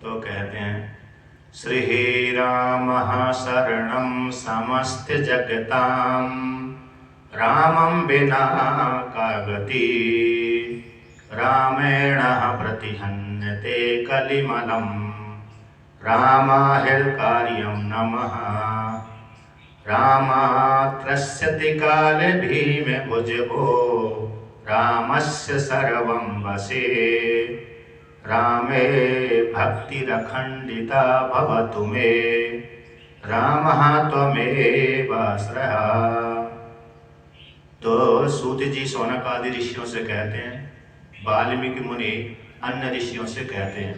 तो कहते हैं श्रीरामः शरणं समस्त जगतां रामं विना का गति रामेण प्रतिहन्यते कलिमलं रामाहिर कार्यं नमः रामात्रस्यति काले भीमे भुजगो रामस्य सर्वं वशे रामे भक्तिरखण्डिता भवतु मे रामः त्वमेव आश्रयः। तो सूत जी शौनक आदि ऋषियों से कहते हैं, वाल्मीकि मुनि अन्य ऋषियों से कहते हैं,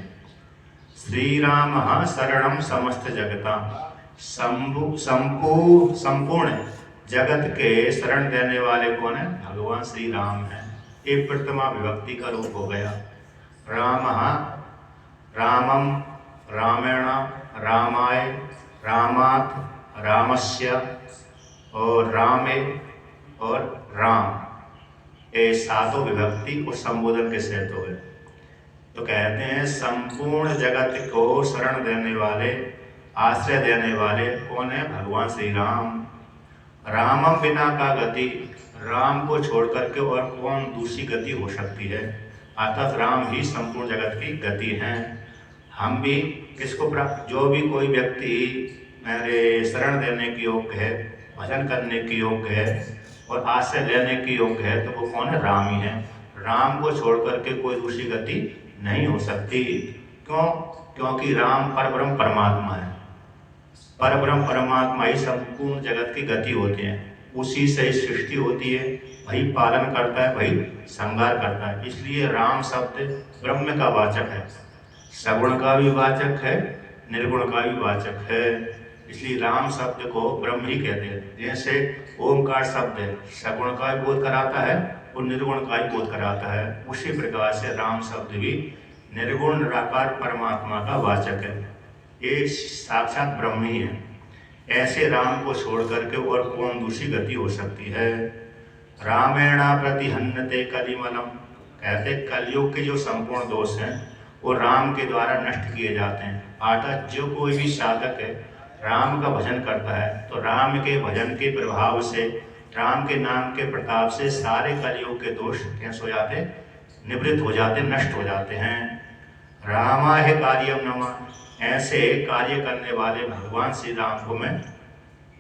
श्री राम शरणम समस्त जगता, संपूर्ण जगत के शरण देने वाले कौन है? भगवान श्री राम है। एक प्रथमा विभक्ति का रूप हो गया। राम रामम रामेण रामाय रामात रामस्य और रामे और राम, ये सातों विभक्ति और संबोधन के सहित हो गए। तो कहते हैं संपूर्ण जगत को शरण देने वाले, आश्रय देने वाले कौन है? भगवान श्री राम। रामम बिना का गति, राम को छोड़ करके और कौन दूसरी गति हो सकती है? अर्थात राम ही संपूर्ण जगत की गति हैं। हम भी किसको प्राप्त, जो भी कोई व्यक्ति मेरे शरण देने की योग्य है, भजन करने की योग्य है और आश्रय लेने की योग्य है, तो वो कौन है? राम ही है। राम को छोड़ करके कोई दूसरी गति नहीं हो सकती। क्यों? क्योंकि राम परब्रह्म परमात्मा है। परब्रह्म परमात्मा ही संपूर्ण जगत की गति होते हैं। उसी से सृष्टि होती है, वही पालन करता है, वही संहार करता है। इसलिए राम शब्द ब्रह्म का वाचक है, सगुण का भी वाचक है, निर्गुण का भी वाचक है। इसलिए राम शब्द को ब्रह्म ही कहते हैं। जैसे ओमकार शब्द है, सगुण का भी बोध कराता है और निर्गुण का भी बोध कराता है, उसी प्रकार से राम शब्द भी निर्गुण निराकार परमात्मा का वाचक है। ये साक्षात ब्रह्म ही है। ऐसे राम को छोड़ करके और कौन दूसरी गति हो सकती है? रामेण प्रतिहन्यते कलिमलम, कहते कलयुग के जो संपूर्ण दोष हैं वो राम के द्वारा नष्ट किए जाते हैं। अर्थात जो कोई भी साधक है, राम का भजन करता है, तो राम के भजन के प्रभाव से, राम के नाम के प्रताप से सारे कलयुग के दोष कैसे हो जाते? निवृत्त हो जाते, नष्ट हो जाते हैं। रामाय कार्यम नमः, ऐसे कार्य करने वाले भगवान श्री राम को मैं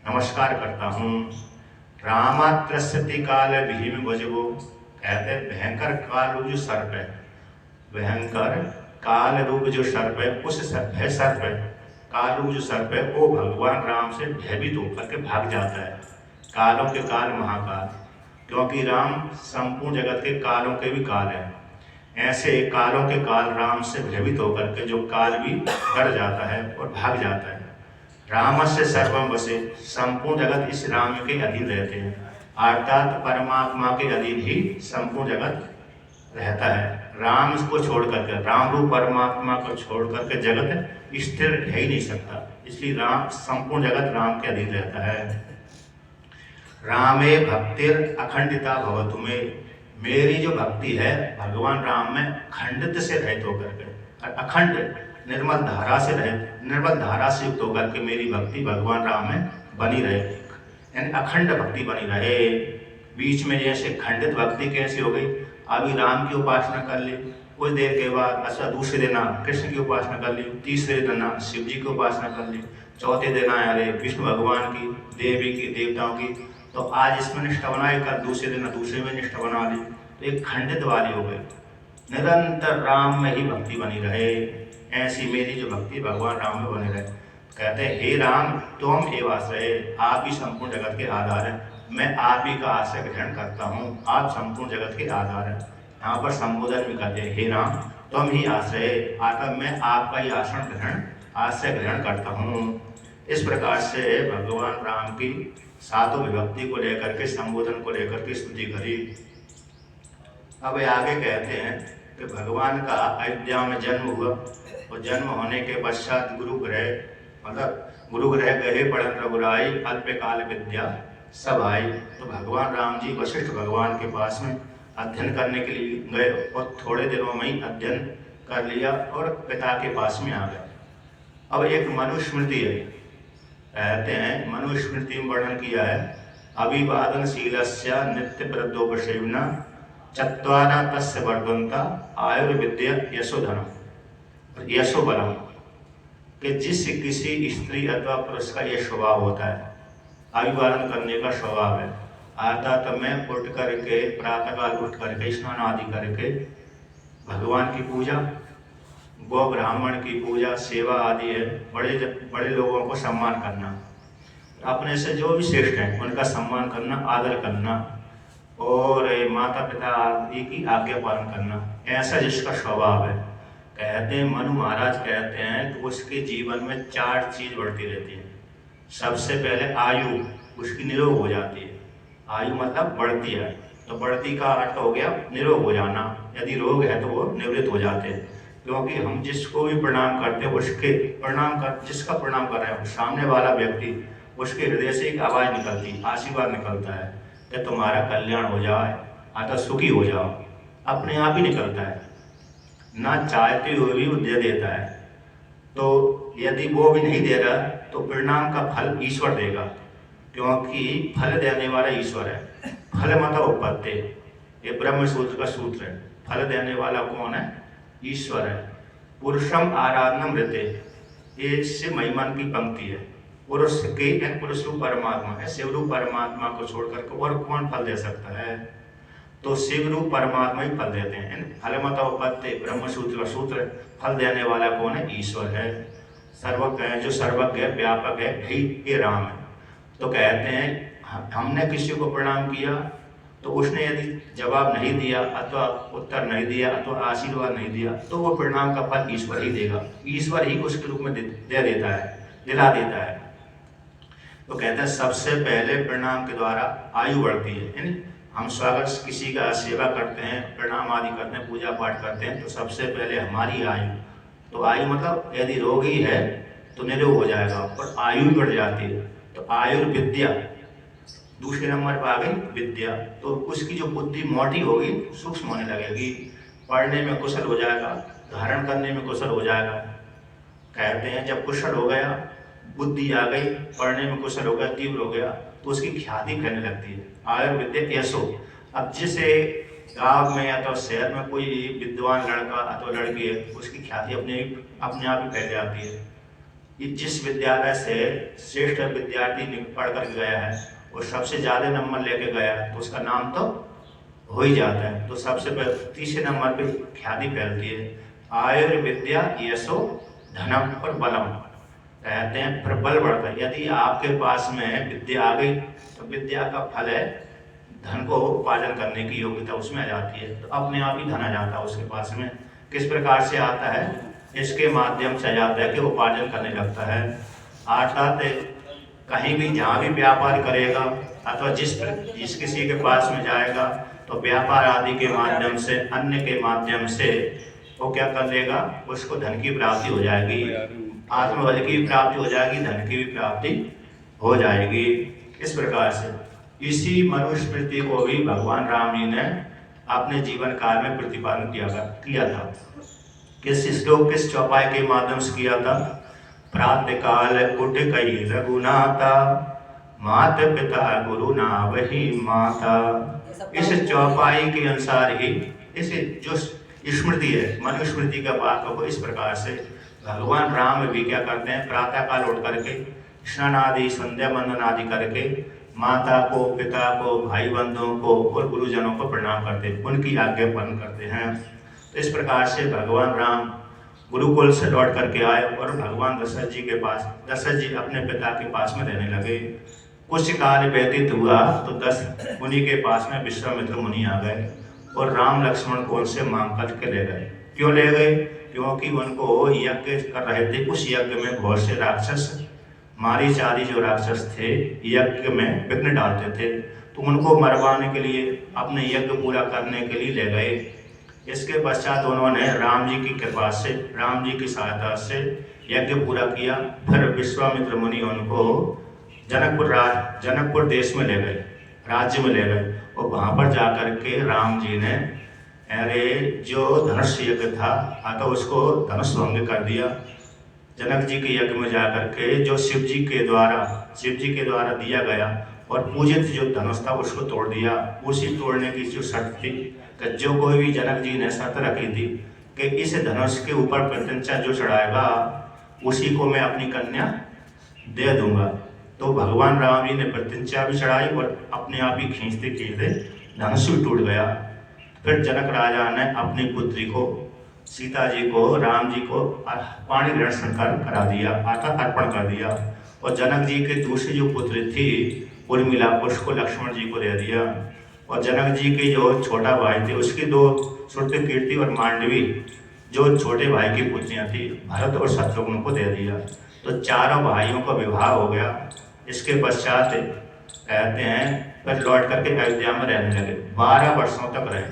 नमस्कार करता हूँ। रामात्रस्यति काल भीम भुजगो, कहते भयंकर काल रूप जो सर्प है, भयंकर काल रूप जो सर्प है, उस सर्प है, काल रूप जो सर्प है, वो भगवान राम से भयभीत होकर के भाग जाता है। कालों के काल महाकाल, क्योंकि राम संपूर्ण जगत के कालों के भी काल है। ऐसे कालों के काल राम से भयभीत होकर के जो काल भी डर जाता है और भाग जाता है। रामस्य सर्वम वशे, संपूर्ण जगत इस राम के अधीन रहते हैं। अर्थात परमात्मा के अधीन ही संपूर्ण जगत रहता है। राम को छोड़ करके, राम रूप परमात्मा को छोड़ करके जगत स्थिर रह ही नहीं सकता। इसलिए राम, संपूर्ण जगत राम के अधीन रहता है। रामे भक्तिर अखंडिता भवतु मे, मेरी जो भक्ति है भगवान राम में खंडित से रहित होकर के, अखंड निर्मल धारा से रहित, निर्मल धारा से युक्त होकर के मेरी भक्ति भगवान राम में बनी रहे, यानी अखंड भक्ति बनी रहे। बीच में जैसे खंडित भक्ति कैसे हो गई? अभी राम की उपासना कर ली, कुछ देर के बाद अच्छा दूसरे दिन कृष्ण की उपासना कर ली, तीसरे दिन शिव जी की उपासना कर ली, चौथे दिन अरे विष्णु भगवान की, देवी की, देवताओं की। तो आज इसमें निष्ठा बनाई, कल दूसरे दिन दूसरे में निष्ठा बना ली, तो एक खंडित वाली हो गई। निरंतर राम में ही भक्ति बनी रहे, ऐसी मेरी जो भक्ति भगवान राम में बनी रहे। कहते हैं हे राम तुम एव आश्रय, आप ही संपूर्ण जगत के आधार हैं, मैं आप ही का आश्रय ग्रहण करता हूँ, आप संपूर्ण जगत के आधार हैं। यहाँ पर संबोधन भी करते हैं हे राम तुम ही आश्रय, अतः मैं आपका ही आश्रय ग्रहण करता हूँ। इस प्रकार से भगवान राम की सातों विभक्ति को लेकर के, संबोधन को लेकर के स्तुति करी। अब आगे कहते हैं कि भगवान का अयोध्या में जन्म हुआ और जन्म होने के पश्चात गुरु ग्रह गए पढ़न रघुराई, अल्पकाल विद्या सब आई। तो भगवान राम जी वशिष्ठ भगवान के पास में अध्ययन करने के लिए गए और थोड़े दिनों में ही अध्ययन कर लिया और पिता के पास में आ गए। अब एक मनुस्मृति है, कहते हैं मनुस्मृति में वर्णन किया है, अभिवादनशीलस्य नित्य वृद्धोपसेवना चत्वारा तस्य वर्धन्ता आयुर्विद्या यशोधनम यशोबलम, कि जिस किसी स्त्री अथवा पुरुष का यह स्वभाव होता है, अभिवादन करने का स्वभाव है, आता तो मैं उठ करके प्रातःकाल उठ करके स्नान आदि करके भगवान की पूजा, गौ ब्राह्मण की पूजा, सेवा आदि है, बड़े लोगों को सम्मान करना, अपने से जो भी श्रेष्ठ हैं उनका सम्मान करना, आदर करना और माता पिता आदि की आज्ञा पालन करना, ऐसा जिसका स्वभाव है। कहते हैं मनु महाराज कहते हैं कि उसके जीवन में 4 चीज बढ़ती रहती है। सबसे पहले आयु, उसकी निरोग हो जाती है। आयु मतलब बढ़ती है, तो बढ़ती का अर्थ हो गया निरोग हो जाना। यदि रोग है तो वो निवृत्त हो जाते हैं, क्योंकि हम जिसको भी प्रणाम करते हैं उसके जिसका प्रणाम कर रहे हैं सामने वाला व्यक्ति, उसके हृदय से एक आवाज निकलती, आशीर्वाद निकलता है कि तुम्हारा कल्याण हो जाए, अतः सुखी हो जाओ, अपने आप ही निकलता है, ना चाहते हुए भी वो दे देता है। तो यदि वो भी नहीं दे रहा तो परिणाम का फल ईश्वर देगा, क्योंकि फल देने वाला ईश्वर है। फल मतलब उपपत्ति, ये ब्रह्म सूत्र का सूत्र है। फल देने वाला कौन है? ईश्वर है। पुरुषम आराधनम रहते, ये शिव महिमा की पंक्ति है। पुरुष के पुरुष रूप परमात्मा है, शिव रूप परमात्मा को छोड़ करके और कौन फल दे सकता है? तो शिव रूप परमात्मा ही फल देते हैं। फल मत उपत्ति ब्रह्म सूत्र का सूत्र, फल देने वाला कौन है? ईश्वर है। सर्वज्ञ है, जो सर्वज्ञ है, व्यापक है, ये राम है। तो कहते हैं हमने किसी को प्रणाम किया तो उसने यदि जवाब नहीं दिया अथवा उत्तर नहीं दिया अथवा आशीर्वाद नहीं दिया तो वो प्रणाम का फल ईश्वर ही देगा। ईश्वर ही उसके रूप में दे देता है, दिला देता है। तो कहते हैं सबसे पहले प्रणाम के द्वारा आयु बढ़ती है। हम स्वागत किसी का सेवा करते हैं, प्रणाम आदि करते हैं, पूजा पाठ करते हैं, तो सबसे पहले हमारी आयु, तो आयु मतलब यदि रोगी है तो निरोग हो जाएगा और आयु बढ़ जाती है। तो आयुर्विद्या दूसरे नंबर पर आ गई विद्या, तो उसकी जो बुद्धि मोटी होगी, सूक्ष्म होने लगेगी, पढ़ने में कुशल हो जाएगा, धारण करने में कुशल हो जाएगा। कहते हैं जब कुशल हो गया, बुद्धि आ गई, पढ़ने में कुशल हो गया, तीव्र हो गया, तो उसकी ख्याति फैलने लगती है। आयुर्विद्या यशो, अब जिसे गांव में या तो शहर में कोई विद्वान लड़का अथवा लड़की है, उसकी ख्याति अपने आप ही फैल जाती है। ये जिस विद्यालय से श्रेष्ठ विद्यार्थी पढ़ कर गया है और सबसे ज्यादा नंबर लेके गया है, तो उसका नाम तो हो ही जाता है। तो सबसे पहले तीसरे नंबर पे ख्याति फैलती है। आयुर्विद्या यशो धनम और बलम, कहते हैं फिर बल बढ़ता है। यदि आपके पास में विद्या आ गई तो विद्या का फल है धन को उपार्जन करने की योग्यता उसमें आ जाती है, तो अपने आप ही धन आ जाता है उसके पास में। किस प्रकार से आता है? इसके माध्यम से आ जाता है कि उपार्जन करने लगता है। अर्थात कहीं भी जहाँ भी व्यापार करेगा अथवा जिस किसी के पास में जाएगा तो व्यापार आदि के माध्यम से, अन्य के माध्यम से वो क्या कर लेगा? उसको धन की प्राप्ति हो जाएगी, आत्मबल की प्राप्ति हो जाएगी, धन की भी प्राप्ति हो जाएगी। इस प्रकार से इसी मनुस्मृति को भी भगवान राम जी ने अपने जीवन काल में प्रतिपादन किया था। किस श्लोक किस चौपाई के माध्यम से किया था? प्रातः काल उठ कई रघुनाथा, मात पिता गुरु ना वही माता। इस चौपाई के अनुसार ही इस जो स्मृति है, मनुस्मृति का बात को इस प्रकार से भगवान राम भी क्या करते हैं? प्रातः काल उठ करके स्नान आदि, संध्या बंदन आदि करके माता को, पिता को, भाई बंधुओं को और गुरुजनों को प्रणाम करते हैं, उनकी आज्ञा पालन करते हैं। तो इस प्रकार से भगवान राम गुरुकुल से लौट करके आए और भगवान दशरथ जी के पास, दशरथ जी अपने पिता के पास में रहने लगे। कुछ काल व्यतीत हुआ तो दशरथ मुनि के पास में विश्वामित्र मुनि आ गए और राम लक्ष्मण को उनसे मांग करके ले गए। क्यों ले गए? क्योंकि उनको यज्ञ कर रहे थे, उस यज्ञ में बहुत से राक्षस, मारीच आदि जो राक्षस थे, यज्ञ में विघ्न डालते थे, तो उनको मरवाने के लिए, अपने यज्ञ पूरा करने के लिए ले गए। इसके पश्चात उन्होंने राम जी की कृपा से, राम जी की सहायता से यज्ञ पूरा किया। फिर विश्वामित्र मुनि उनको जनकपुर देश में ले गए, राज्य में ले गए और वहाँ पर जाकर के राम जी ने अरे जो धनुष यज्ञ था तो उसको धनुष भंग कर दिया। जनक जी के यज्ञ में जाकर के जो शिव जी के द्वारा दिया गया और पूजित जो धनुष था उसको तोड़ दिया। उसी तोड़ने की जो शर्त थी कि जो कोई भी जनक जी ने शर्त रखी थी कि इस धनुष के ऊपर प्रत्यंचा जो चढ़ाएगा उसी को मैं अपनी कन्या दे दूंगा। तो भगवान राम जी ने प्रत्यंचा भी चढ़ाई और अपने आप ही खींचते खींचते धनुष भी टूट गया। फिर जनक राजा ने अपनी पुत्री को सीता जी को राम जी को पाणी ग्रहण संस्कार करा दिया, अर्थात अर्पण कर दिया। और जनक जी के दूसरी जो पुत्री थी उर्मिला उसको लक्ष्मण जी को दे दिया। और जनक जी के जो छोटा भाई थे उसकी दो श्रुति कीर्ति और मांडवी जो छोटे भाई की पुत्रियां थी भरत और शत्रुघ्न को दे दिया। तो चारों भाइयों का विवाह हो गया। इसके पश्चात कहते हैं फिर लौट करके अयोध्या में रहने लगे, 12 वर्षों तक रहे।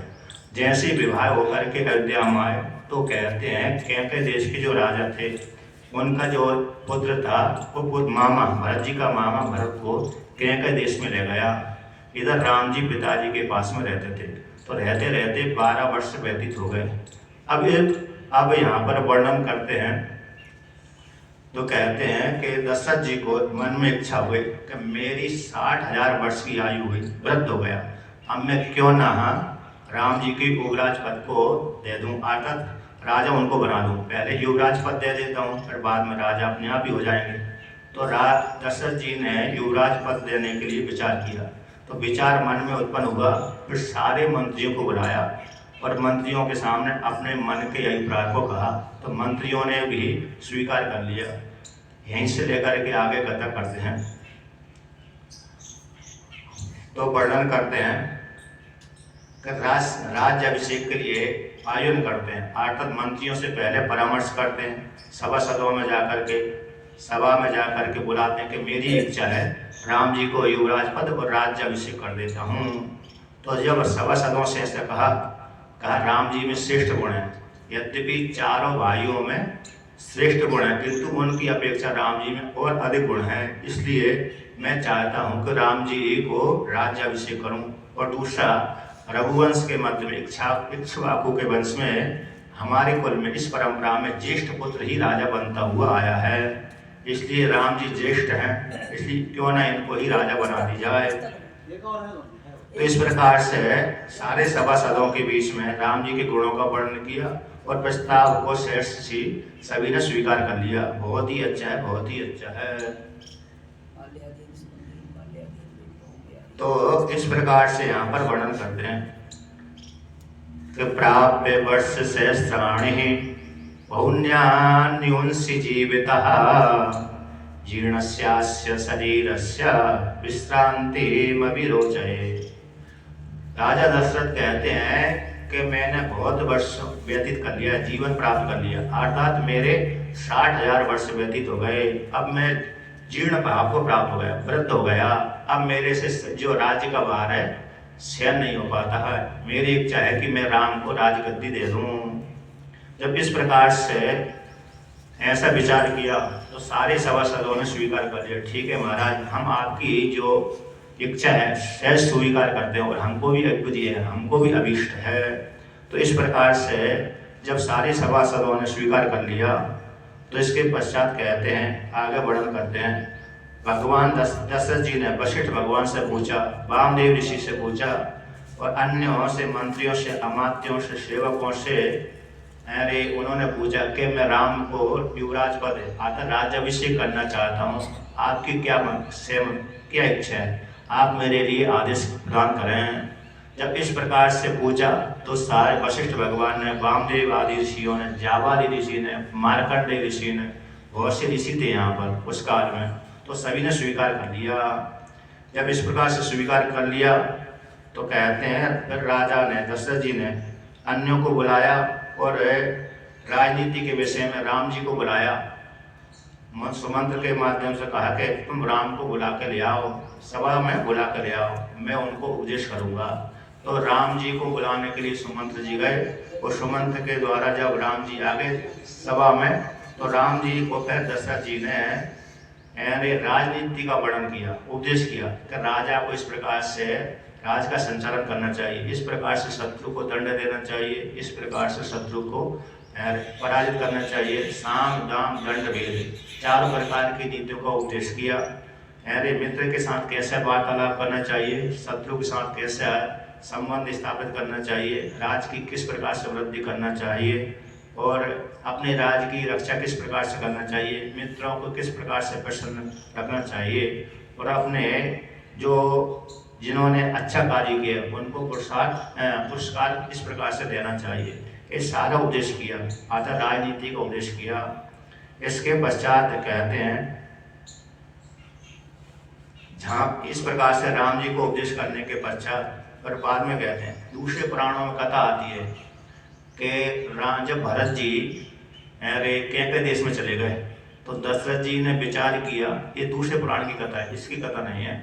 जैसे ही विवाह होकर के अयोध्या में आए तो कहते हैं कैके देश के जो राजा थे उनका जो पुत्र था वो मामा भरत जी का मामा भरत को कैके देश में ले गया। इधर राम जी पिताजी के पास में रहते थे। तो रहते रहते 12 वर्ष व्यतीत हो गए। अब यहाँ पर वर्णन करते हैं तो कहते हैं कि दशरथ जी को मन में इच्छा हुई कि मेरी 60,000 वर्ष की आयु हुई, वृद्ध हो गया, अब मैं क्यों ना राम जी की युवराज पद को दे दूं, अर्थात राजा उनको बना दूं। पहले युवराज पद दे देता हूं फिर बाद में राजा अपने आप ही हो जाएंगे। तो दशरथ जी ने युवराज पद देने के लिए विचार किया। तो विचार मन में उत्पन्न हुआ। फिर सारे मंत्रियों को बुलाया और मंत्रियों के सामने अपने मन के अभिप्राय को कहा। तो मंत्रियों ने भी स्वीकार कर लिया। यहीं से लेकर के आगे कथा करते हैं। तो वर्णन करते हैं कि राज्य अभिषेक के लिए आयोजन करते हैं, अर्थात मंत्रियों से पहले परामर्श करते हैं। सभाओं में जाकर के बुलाते हैं कि मेरी इच्छा है राम जी को युवराज पद और राज्य अभिषेक कर देता हूँ। तो जब सभासदों से ऐसा कहा राम जी में श्रेष्ठ गुण है, यद्यपि चारों भाइयों में श्रेष्ठ गुण है किंतु उनकी अपेक्षा राम जी में और अधिक गुण है, इसलिए मैं चाहता हूँ कि राम जी को राज्य अभिषेक करूँ। और दूसरा, रघुवंश के मध्य में इक्ष्वाकु के वंश में हमारे कुल में इस परंपरा में ज्येष्ठ पुत्र ही राजा बनता हुआ आया है, इसलिए राम जी ज्येष्ठ हैं, इसलिए क्यों ना इनको ही राजा बना दी जाए। तो इस प्रकार से सारे सभासदों के बीच में राम जी के गुणों का वर्णन किया और प्रस्ताव को श्रेष्ठ सभी ने स्वीकार कर लिया। बहुत ही अच्छा है, बहुत ही अच्छा है। तो इस प्रकार से यहाँ पर वर्णन करते हैं कि प्राप्य वर्ष सहस्राणि बहुन्यान्युंसि जीवितः जीर्णस्यास्य शरीरस्य विश्रांतिमभिरोचये। राजा दशरथ कहते हैं कि मैंने बहुत वर्ष व्यतीत कर लिया, जीवन प्राप्त कर लिया, अर्थात मेरे 60,000 वर्ष व्यतीत हो गए। अब मैं जीर्ण भाव को प्राप्त हो गया, वृद्ध हो गया। अब मेरे से जो राज्य का भार है सहन नहीं हो पाता है। मेरी इच्छा है कि मैं राम को राजगद्दी दे दूं। जब इस प्रकार से ऐसा विचार किया तो सारे सभासदों ने स्वीकार कर लिया। ठीक है महाराज, हम आपकी जो इच्छा है सहज स्वीकार करते हैं और हमको भी अद्भुत है, हमको भी अभीष्ट है। तो इस प्रकार से जब सारे सभासदों ने स्वीकार कर लिया तो इसके पश्चात कहते हैं, आगे वर्णन करते हैं, भगवान दशरथ जी ने वशिष्ठ भगवान से पूछा, वामदेव ऋषि से पूछा और अन्यों से, मंत्रियों से, अमात्यों से, सेवकों से, अरे उन्होंने पूछा कि मैं राम को युवराज पद अर्थात राज्याभिषेक करना चाहता हूँ, आपकी क्या इच्छा है, आप मेरे लिए आदेश प्रदान करें। जब इस प्रकार से पूछा तो सारे वशिष्ठ भगवान ने, वामदेव आदि ऋषियों ने, जाबाली ऋषि ने, मार्कंडेय ऋषि ने, बहुत से ऋषि थे यहाँ पर उस काल में, तो सभी ने स्वीकार कर लिया। जब इस प्रकार से स्वीकार कर लिया तो कहते हैं फिर राजा ने, दशरथ जी ने अन्यों को बुलाया और राजनीति के विषय में राम जी को बुलाया, सुमंत्र के माध्यम से कहा कि तुम राम को बुला कर ले आओ, सभा में बुला कर ले आओ, मैं उनको उपदेश करूँगा। तो राम जी को बुलाने के लिए सुमंत्र जी गए और सुमंत्र के द्वारा जब राम जी आ गए सभा में तो राम जी को फिर दशरथ जी ने राजनीति का वर्णन किया, उपदेश किया कि राजा को इस प्रकार से राज का संचालन करना चाहिए, इस प्रकार से शत्रु को दंड देना चाहिए, इस प्रकार से शत्रु को पराजित करना चाहिए। साम दाम दंड भेद 4 प्रकार की नीतियों का उपदेश किया। अरे मित्र के साथ कैसे वार्तालाप करना चाहिए, शत्रु के साथ कैसे संबंध स्थापित करना चाहिए, राज की किस प्रकार से वृद्धि करना चाहिए और अपने राज की रक्षा किस प्रकार से करना चाहिए, मित्रों को किस प्रकार से प्रसन्न रखना चाहिए और अपने जो जिन्होंने अच्छा कार्य किया उनको पुरस्कार किस प्रकार से देना चाहिए, ये सारा उपदेश किया, आधा राजनीति का उपदेश किया। इसके पश्चात कहते हैं, जहाँ इस प्रकार से राम जी को उपदेश करने के पश्चात और बाद में कहते हैं, दूसरे पुराणों में कथा आती है कि जब भरत जी कैके देश में चले गए तो दशरथ जी ने विचार किया, ये दूसरे पुराण की कथा है, इसकी कथा नहीं है।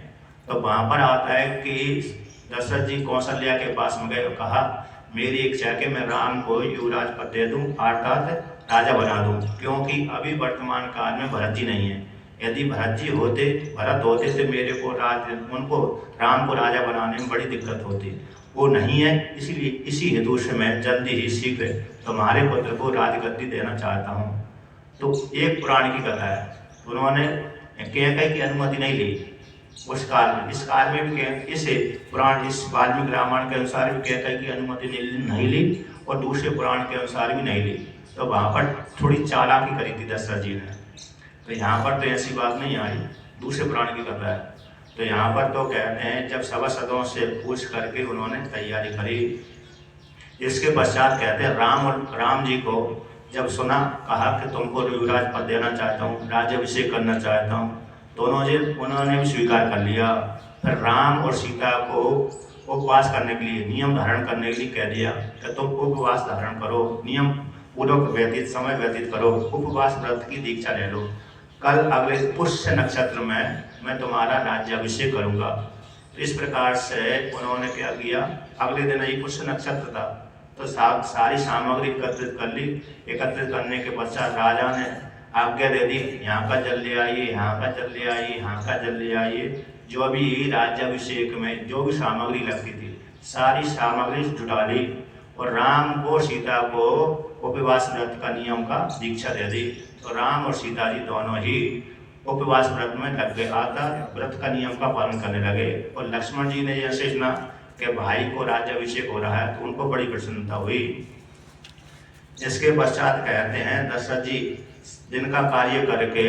तो वहाँ पर आता है कि दशरथ जी कौशल्या के पास में गए और कहा, मेरी इच्छा है कि मैं राम को युवराज पद दे दूँ, अर्थात राजा बना दूँ, क्योंकि अभी वर्तमान काल में भरत जी नहीं है। यदि भरत होते तो मेरे को उनको राम को राजा बनाने में बड़ी दिक्कत होती, वो नहीं है, इसलिए इसी हेतु से मैं जल्दी ही शीघ्र तुम्हारे पुत्र को राजगद्दी देना चाहता हूँ। तो एक पुराण की कथा है, उन्होंने कैकेयी की अनुमति नहीं ली उस काल में, इस काल में भी इसे पुराण, इस वाल्मीकि रामायण के अनुसार भी कैकेयी की अनुमति नहीं ली और दूसरे पुराण के अनुसार भी नहीं ली। तो वहाँ पर थोड़ी चालाकी करी थी दशरथ जी ने, तो यहाँ पर तो ऐसी बात नहीं आई, दूसरे पुराण की कथा है। तो यहाँ पर तो कहते हैं, जब सभासदों से पूछ करके उन्होंने तैयारी करी। इसके पश्चात कहते हैं, राम जी को जब सुना, कहा कि तुमको युवराज पद देना चाहता हूँ, राज्याभिषेक करना चाहता हूँ, उन्होंने भी स्वीकार कर लिया। फिर राम और सीता को उपवास करने के लिए, नियम धारण करने के लिए कह दिया कि तुम उपवास धारण करो, नियम पूर्वक समय व्यतीत करो, उपवास व्रत की दीक्षा ले लो, कल अगले पुष्य नक्षत्र में मैं तुम्हारा राज्याभिषेक करूंगा। तो इस प्रकार से उन्होंने क्या किया, अगले दिन ही पुष्य नक्षत्र था, तो सारी सामग्री एकत्रित कर ली। एकत्रित करने के पश्चात राजा ने आज्ञा दे दी, यहाँ का जल ले आइए, यहाँ का जल ले आइए, यहाँ का जल ले आइए। जो भी राज्याभिषेक में जो भी सामग्री लगती थी, सारी सामग्री जुटा ली और राम को सीता को उपवास व्रत का नियम का दीक्षा दे दी। तो राम और सीता जी दोनों ही उपवास व्रत में लग गए, आता व्रत का नियम का पालन करने लगे। और लक्ष्मण जी ने जैसे सुना कि भाई को राज्याभिषेक हो रहा है तो उनको बड़ी प्रसन्नता हुई। इसके पश्चात कहते हैं, दशरथ जी दिन का कार्य करके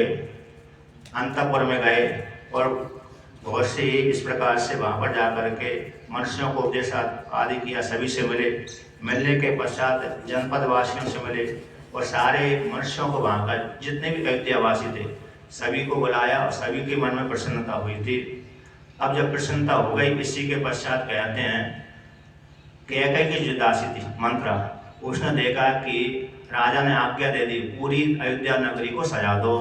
अंतःपुर में गए और बहुत से इस प्रकार से वहाँ पर जा करके मनुष्यों को उपदेश आदि किया, सभी से मिले। मिलने के पश्चात जनपद वासियों से मिले और सारे मनुष्यों को, वहाँ का जितने भी अयोध्यावासी थे सभी को बुलाया और सभी के मन में प्रसन्नता हुई थी। अब जब प्रसन्नता हो गई, इसी के पश्चात कहते हैं, कैकेयी की जो दासी थी मंत्रा, उसने देखा कि राजा ने आज्ञा दे दी, पूरी अयोध्या नगरी को सजा दो,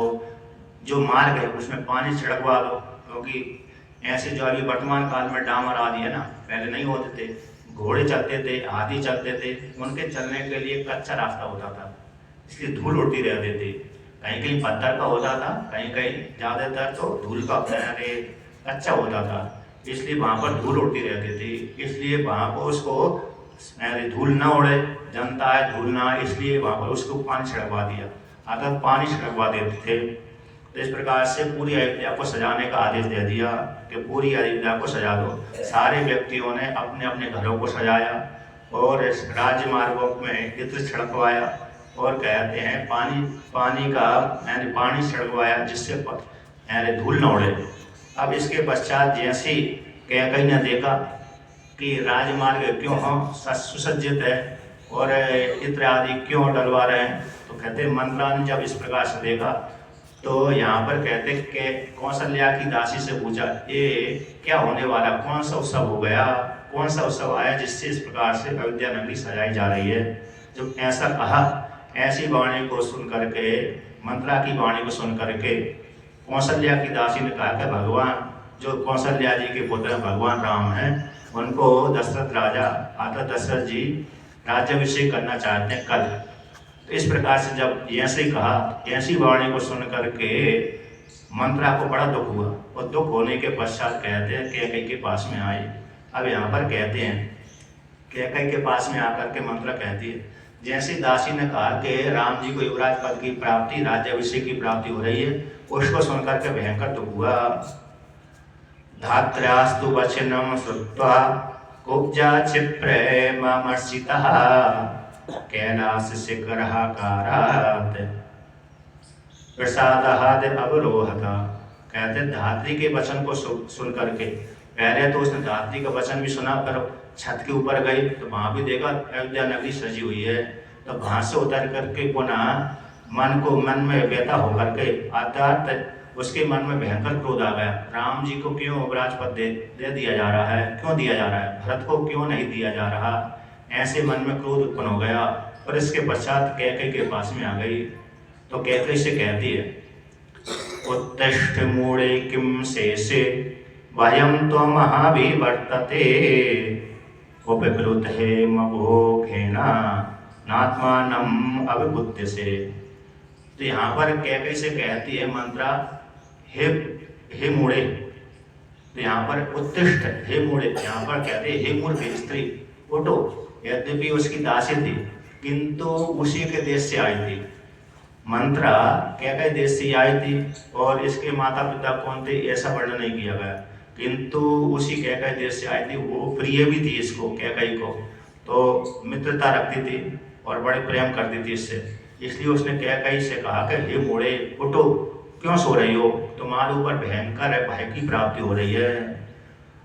जो मार्ग है उसमें पानी छिड़कवा दो, क्योंकि ऐसे जो अभी वर्तमान काल में डामर आदि है ना, पहले नहीं होते थे, घोड़े चलते थे, हाथी चलते थे, उनके चलने के लिए कच्चा रास्ता होता था, इसलिए धूल उड़ती रहती थी। कहीं कहीं पत्थर का होता था, कहीं कहीं ज़्यादातर तो धूल का कच्चा होता था, इसलिए वहाँ पर धूल उड़ती रहती थी। इसलिए वहाँ पर उसको धूल ना उड़े, जनता है धूल ना, इसलिए वहाँ पर उसको पानी छिड़कवा दिया, अगर पानी छिड़कवा देते थे। तो इस प्रकार से पूरी अयोध्या को सजाने का आदेश दे दिया कि पूरी अयोध्या को सजा दो। सारे व्यक्तियों ने अपने अपने घरों को सजाया और राज्य मार्गों में इत्र छिड़कवाया और कहते हैं पानी छिड़कवाया, जिससे धूल न उड़े। अब इसके पश्चात जैसे कैकेयी ने देखा कि राजमार्ग क्यों हम सुसज्जित है और इत्र आदि क्यों डलवा रहे हैं, तो कहते मंत्रा ने जब इस प्रकार से देखा तो यहाँ पर कहते कि कौशल्या की दासी से पूछा, ये क्या होने वाला, कौन सा उत्सव हो गया, कौन सा उत्सव आया जिससे इस प्रकार से अयोध्या नगरी सजाई जा रही है। जब ऐसा कहा, ऐसी वाणी को सुन करके, मंत्रा की वाणी को सुन करके कौशल्या की दासी ने कहा कि भगवान, जो कौशल्या जी के पुत्र भगवान राम हैं, उनको दशरथ राजा आता दशरथ जी राज्याभिषेक करना चाहते हैं कल। तो इस प्रकार से जब ऐसे ही कहा, ऐसी वाणी को सुन करके मंत्रा को बड़ा दुख हुआ और दुख होने के पश्चात कहते हैं कैकेयी के पास में आए अब यहाँ पर कहते हैं कैकई के पास में आकर के मंत्र कहती है, जैसे दासी ने कहा कि राम जी को युवराज पद की प्राप्ति, राज्याभिषेक की प्राप्ति हो रही है, उसको सुनकर के भयंकर दुख हुआ। धात्र्यास्तु वचनम श्रुत्वा कुब्जा क्षिप्रेमर्षितः कैलास शिखराकारात् प्रसादाद अवरोहत। कहते धात्री के वचन को सुन करके, पहले तो उसने धात्री का वचन भी सुना, पर छत के ऊपर गई तो वहां भी देखा अयोध्या नगरी सजी हुई है, तो वहां से उतर करके पुनः मन में व्यथा होकर के अर्थात उसके मन में भयंकर क्रोध आ गया। राम जी को क्यों राजपद दे दिया जा रहा है, क्यों दिया जा रहा है, भरत को क्यों नहीं दिया जा रहा, ऐसे मन में क्रोध उत्पन्न हो गया। और इसके पश्चात कैकई के पास में आ गई तो कैकई से कहती है, उत्तिष्ठ मूढ़े किम शेषे वयं त्वमहाविवर्तते उपकृते मघोघेना नात्मानं अभिबुध्यसे। तो यहाँ पर कैकई से कहती है मंत्रा, हे मूढ़े। तो यहाँ पर उत्तिष्ठ, हे मूढ़े, यहाँ पर कहते हे मूर्ख स्त्री उठो। यद्यपि उसकी दासी थी किंतु उसी के देश से आई थी, मंत्रा कैकई देश से आई थी, और इसके माता पिता कौन थे ऐसा वर्णन नहीं किया गया, किंतु उसी कैकई देश से आई थी। वो प्रिय भी थी इसको, कैकई को, तो मित्रता रखती थी और बड़े प्रेम करती थी इससे। इसलिए उसने कैकई से कहा कि हे मूढ़े उठो, क्यों सो रही हो, तुम्हारे ऊपर भयंकर है भय की प्राप्ति हो रही है,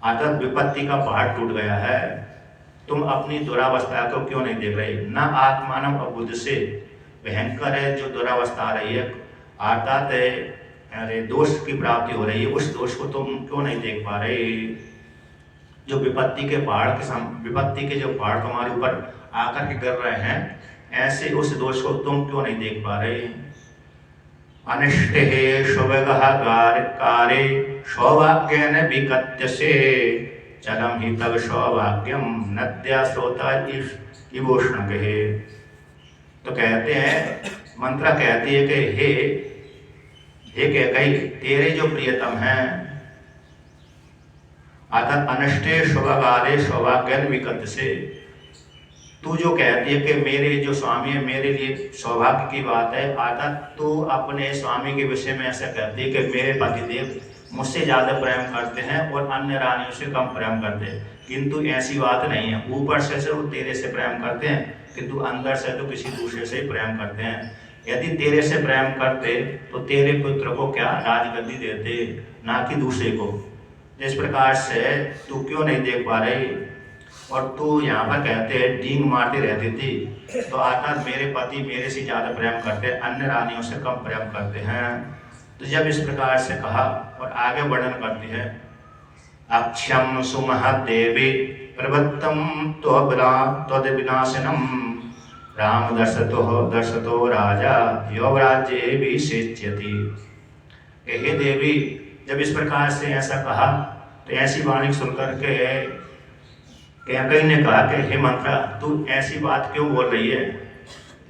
अतः विपत्ति का पहाड़ टूट गया है, तुम अपनी दुरावस्था को क्यों नहीं देख रही। न आत्मानम अबुद्ध से, भयंकर है जो दुरावस्था आ रही है, अर्थात अरे दोष की प्राप्ति हो रही है, उस दोष को तुम क्यों नहीं देख पा रहे। जो विपत्ति के जो पहाड़ तुम्हारे ऊपर आकर के गिर रहे हैं, ऐसे उस दोष को तुम क्यों नहीं देख पा रहे। अनिष्टे शुभगारे सौभाग्येन विकत्यसे चलम ही तव सौभाग्यम नद्या श्रोता इवोष्ण कहे। तो कहते हैं, मंत्रा कहती है कि हे कैकई, तेरे जो प्रियतम हैं, अर्थात अनिष्टे शुभगारे सौभाग्येन विकत्यसे, तू जो कहती है कि मेरे जो स्वामी है मेरे लिए सौभाग्य की बात है, अर्थात तू अपने स्वामी के विषय में ऐसा कहती है कि मेरे पतिदेव मुझसे ज़्यादा प्रेम करते हैं और अन्य रानियों से कम प्रेम करते हैं, किंतु ऐसी बात नहीं है। ऊपर से वो तेरे से प्रेम करते हैं, किंतु अंदर से तो किसी दूसरे से प्रेम करते हैं। यदि तेरे से प्रेम करते तो तेरे पुत्र को क्या राजगद्दी देते, ना कि दूसरे को। इस प्रकार से तू क्यों नहीं देख पा रही। और तू यहाँ पर कहते हैं डींग मारती रहती थी, तो अर्थात मेरे पति मेरे से ज़्यादा प्रेम करते हैं, अन्य रानियों से कम प्रेम करते हैं। तो जब इस प्रकार से कहा और आगे वर्णन करती है, अक्षम सुमहत देवी प्रवत्तम त्वद विनाशनम राम दर्शतो राजा युवराज्ये विसेच्यति। हे देवी, जब इस प्रकार से ऐसा कहा तो ऐसी वाणी सुनकर के कैकई ने कहा कि हे मंत्रा, तू ऐसी बात क्यों बोल रही है,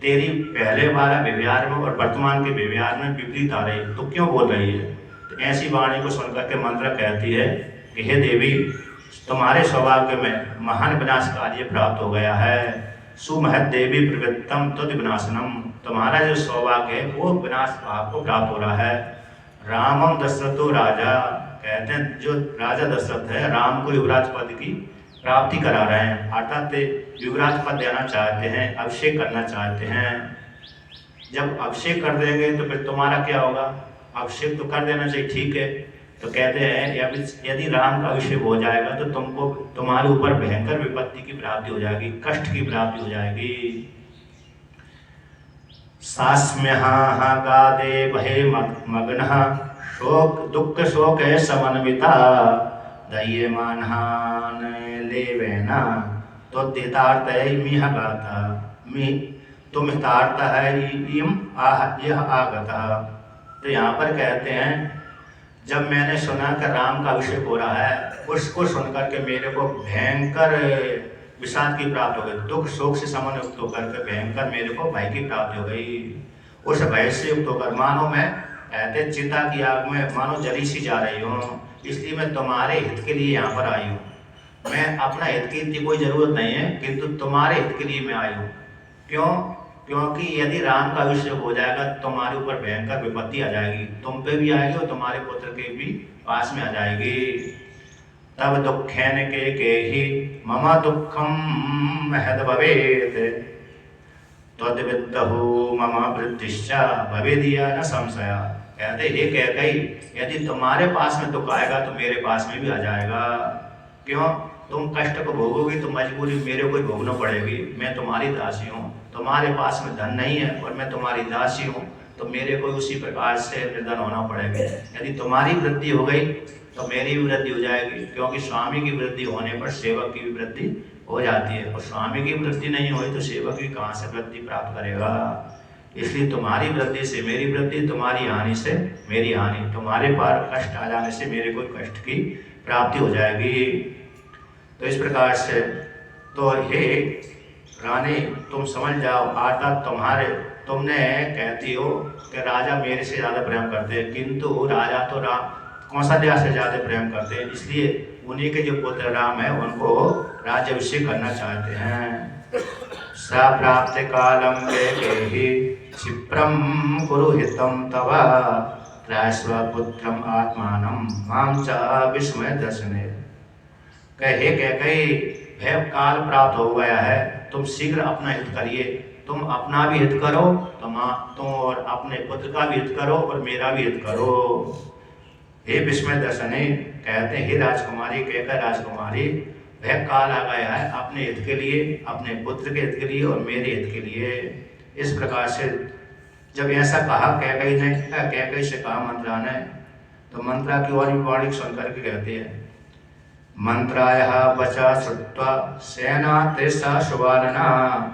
तेरी पहले वाला व्यवहार में और वर्तमान के व्यवहार में विपरीत आ रही, तो क्यों बोल रही है। तो ऐसी वाणी को सुनकर के मंत्रा कहती है कि हे देवी, तुम्हारे सौभाग्य में महान विनाश कार्य प्राप्त हो गया है। सुमहत देवी प्रवृत्तम तद विनाशनम, तुम्हारा जो सौभाग्य है वो विनाश आपको प्राप्त हो रहा है। रामम दशरथो राजा, कहते हैं जो राजा दशरथ है राम को युवराज पद की प्राप्ति करा रहे हैं, अर्थात युवराज पद देना चाहते हैं, अभिषेक करना चाहते हैं। जब अभिषेक कर देंगे तो फिर तुम्हारा क्या होगा, अभिषेक तो कर देना चाहिए, ठीक है। तो कहते हैं यदि राम का अभिषेक हो जाएगा तो तुमको तुम्हारे ऊपर भयंकर विपत्ति की प्राप्ति हो जाएगी, कष्ट की प्राप्ति हो जाएगी। सास्म्यहा गादे भय मग्नः शोक दुख शोक समन्विता दह्यमानहान लेवेना तो दितार्थ मिह गाता मी तुम हितार्थ है यह आगता। तो यहाँ पर कहते हैं जब मैंने सुना कि राम का अभिषेक हो रहा है, उसको सुनकर के मेरे को भयंकर विषाद की प्राप्ति हो गई, दुख शोक से समन्वित होकर के भयंकर मेरे को भय की प्राप्ति हो गई। उस भय से युक्त होकर मानो मैं कहते चिता की आग में मानो जली सी जा रही हूँ, इसलिए मैं तुम्हारे हित के लिए यहाँ पर आई हूँ। मैं अपना हित की इतनी कोई जरूरत नहीं है, किंतु तुम्हारे हित के लिए मैं आई हूँ। क्यों? क्योंकि यदि राम का अभिषेक हो जाएगा तुम्हारे ऊपर भयंकर विपत्ति आ जाएगी, तुम पे भी आएगी और तुम्हारे पुत्र के भी पास में आ जाएगी। तब दुखेन के ही मम दुखम महद भवेत तद्विद्दहु मम वृद्धिश्च भवेदिया न संशय। कहते हे कैकेयी, यदि तुम्हारे पास में दुख आएगा तो मेरे पास में भी आ जाएगा। क्यों? तुम कष्ट को भोगोगी तो मजबूरी मेरे को ही भोगना पड़ेगी। मैं तुम्हारी दासी हूँ, तुम्हारे पास में धन नहीं है और मैं तुम्हारी दासी हूँ, तो मेरे को उसी प्रकार से निर्धन होना पड़ेगा। यदि तुम्हारी वृद्धि हो गई तो मेरी भी वृद्धि हो जाएगी, क्योंकि स्वामी की वृद्धि होने पर सेवक की भी वृद्धि हो जाती है, और स्वामी की वृद्धि नहीं हुई तो सेवक भी कहाँ से वृद्धि प्राप्त करेगा। इसलिए तुम्हारी वृद्धि से मेरी वृद्धि, तुम्हारी हानि से मेरी हानि, तुम्हारे पार कष्ट आ जाने से मेरे को कष्ट की प्राप्ति हो जाएगी। तो इस प्रकार से तो हे रानी, तुम समझ जाओ, आता तुम्हारे, तुमने कहती हो कि राजा मेरे से ज़्यादा प्रेम करते हैं, किंतु राजा तो राम कौशल्या से ज़्यादा प्रेम करते हैं, इसलिए उन्हीं के जो पुत्र राम है उनको राज्याभिषेक करना चाहते हैं। सा प्राप्त कालम कैकेयी क्षिप्रम कुरु हितम तव त्रास्वपुत्रम आत्मानं मां च विस्मय दर्शने। कहे कैकेयी, भय काल प्राप्त हो गया है, तुम शीघ्र अपना हित करिए, तुम अपना भी हित करो, तुम और अपने पुत्र का भी हित करो और मेरा भी हित करो। हे विस्मय दर्शने, कहते हे राजकुमारी, कहकर राजकुमारी, वह काल आ गया है अपने हित के लिए, अपने पुत्र के हित के लिए और मेरे हित के लिए। इस प्रकार से जब ऐसा कहा कैकेयी ने, कैकेयी से कहा मंत्रा ने, तो मंत्रा की और भी वाणी सुनकर के कहते हैं, मंत्रायः वचा श्रुत्वा सेना तेषा शुभानना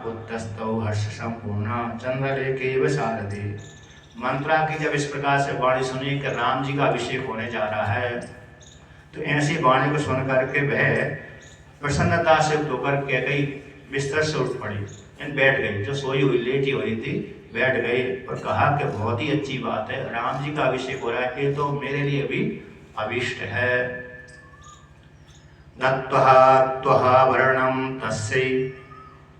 उत्तस्तौ हर्ष संपूर्ण चंद्रलेखेव सारथि। मंत्रा की जब इस प्रकार से वाणी सुनी कि राम जी का अभिषेक होने जा रहा है, तो ऐसी वाणी को सुन करके वह प्रसन्नता से होकर कैकेयी बिस्तर से उठ पड़ी, बैठ गई, जो सोई हुई लेटी हुई थी बैठ गई और कहा कि बहुत ही अच्छी बात है, राम जी का अभिषेक हो रहा है, ये तो मेरे लिए भी अभिष्ट है। दत्त्वा वर्णम तस्यै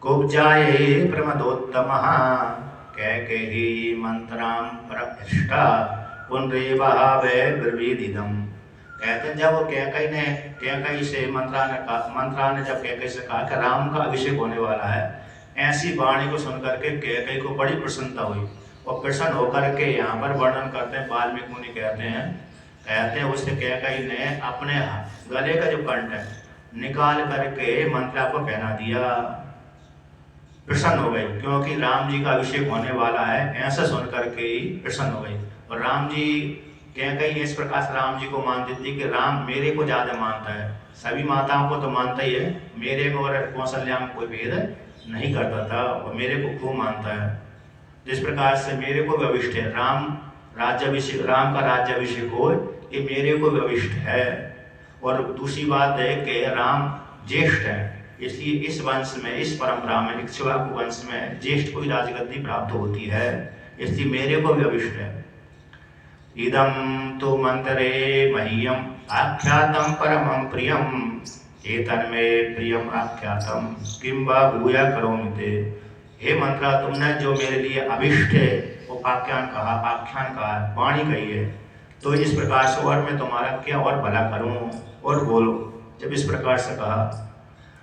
कुब्जायै प्रमदोत्तमः कैकेयी मंत्रां प्रहृष्टा पुनरेवावे ब्रवीदिदम्। कहते हैं जब कैकेयी से मंत्रा ने जब कैकेयी से कहा कि राम का अभिषेक होने वाला है, ऐसी वाणी को सुनकर के कैकेयी को बड़ी प्रसन्नता हुई और प्रसन्न होकर के यहाँ पर वर्णन करते हैं वाल्मीकि मुनि कहते हैं उससे कैकेयी ने अपने गले का जो कंठ है निकाल करके मंत्रा को पहना दिया। प्रसन्न हो गई, क्योंकि राम जी का अभिषेक होने वाला है, ऐसा सुन करके ही प्रसन्न हो गई। और राम जी कैकेयी इस प्रकार से राम जी को मानती थी कि राम मेरे को ज्यादा मानता है, सभी माताओं को तो मानता ही है, मेरे में और कौशल्या में कोई भेद नहीं करता था और मेरे को खूब मानता है। जिस प्रकार से मेरे को भी अभिष्ट है, राम का राज्याभिषेक हो, ये मेरे को भी अभिष्ट है। और दूसरी बात है कि राम ज्येष्ठ है, इसलिए इस वंश में, इस परंपरा में, इक्ष्वाकु वंश में ज्येष्ठ को ही राजगद्दी प्राप्त होती है, इसलिए मेरे को भी अभिष्ट है। इदं तु मंत्रे मह्यम आख्यातम परमं प्रियम एतन्मे प्रियम आख्यातम किं वा भूया करोमि ते। हे मंत्रा, तुमने जो मेरे लिए अभिष्ट है वो आख्यान कहा, वाणी कही है, तो इस प्रकार से और मैं तुम्हारा क्या और भला करूं, और बोलो। जब इस प्रकार से कहा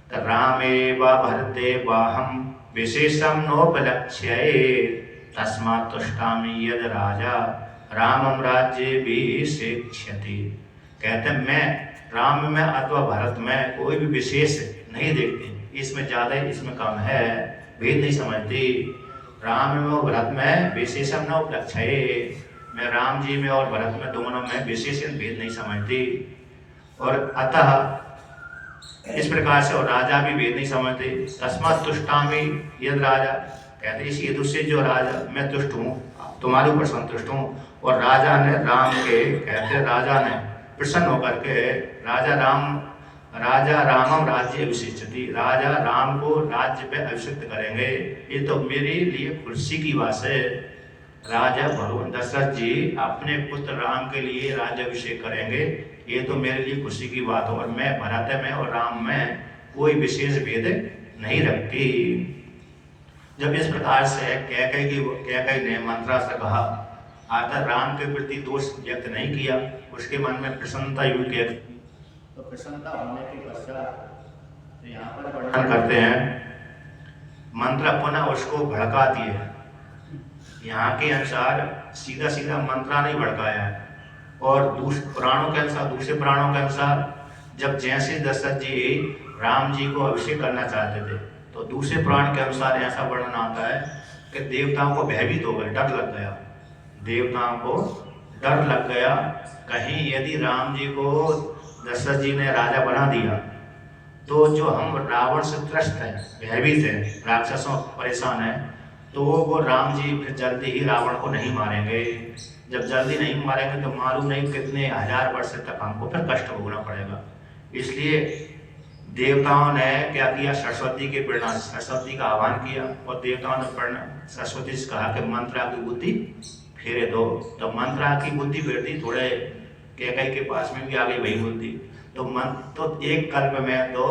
तो रामे वा भरते वाहम विशेषम नोपलक्ष्ये तस्मात् तुष्टामि यद राजा रामम राज्ये विशेष्यति। कहते मैं राम में अथवा भरत में कोई भी विशेष नहीं देखती, इसमें ज़्यादा इसमें कम है, भेद नहीं समझती। राम में और भरत में विशेषम न उपलक्ष्ये, मैं राम जी में और भरत में दोनों में विशेष भेद नहीं समझती। और अतः इस प्रकार से और राजा भी भेद नहीं समझते। तस्मात् तुष्टामि यद राजा, कहते इसलिए तुझसे जो राजा मैं तुष्ट हूँ, तुम्हारे ऊपर संतुष्ट हूँ। और राजा ने राम के, कहते राजा ने प्रसन्न होकर के राजा रामम राज्य अभिषेचति, राजा राम को राज्य पे अभिषिक्त करेंगे। ये तो मेरे लिए खुशी की बात है। राजा भगवान दशरथ जी अपने पुत्र राम के लिए राज्य अभिषेक करेंगे, ये तो मेरे लिए खुशी की बात हो, और मैं भरत में और राम में कोई विशेष भेद नहीं रखती। जब इस प्रकार से कैकई ने मंत्रास्त्र कहा, अर्थात राम के प्रति दोष व्यक्त नहीं किया, उसके मन में प्रसन्नता युक्त है। तो प्रसन्नता होने के पश्चात यहाँ पर वर्णन करते हैं, मंत्र पुनः उसको भड़का दिए। यहाँ के अनुसार सीधा सीधा मंत्रा नहीं भड़काया है, और पुराणों के अनुसार, दूसरे पुराणों के अनुसार जब जैसे दशरथ जी राम जी को अभिषेक करना चाहते थे, तो दूसरे पुराण के अनुसार ऐसा वर्णन आता है कि देवताओं को भयभीत हो गए, डर लग गया, देवताओं को डर लग गया, कहीं यदि राम जी को दशरथ जी ने राजा बना दिया तो जो हम रावण से त्रस्त हैं, भयभीत हैं, राक्षसों परेशान हैं, तो वो राम जी फिर जल्दी ही रावण को नहीं मारेंगे। जब जल्दी नहीं मारेंगे तो मालूम नहीं कितने हजार वर्ष तक हमको फिर कष्ट भोगना पड़ेगा। इसलिए देवताओं ने क्या किया, सरस्वती के प्रेरणा, सरस्वती का आह्वान किया, और देवताओं ने सरस्वती से कहा कि मंत्रा की बुद्धि फेरे दो। तो मंत्रा की बुद्धि फेर दी, थोड़े कैकई के पास में भी आ गई वही बुद्धि। तो एक कल्प में तो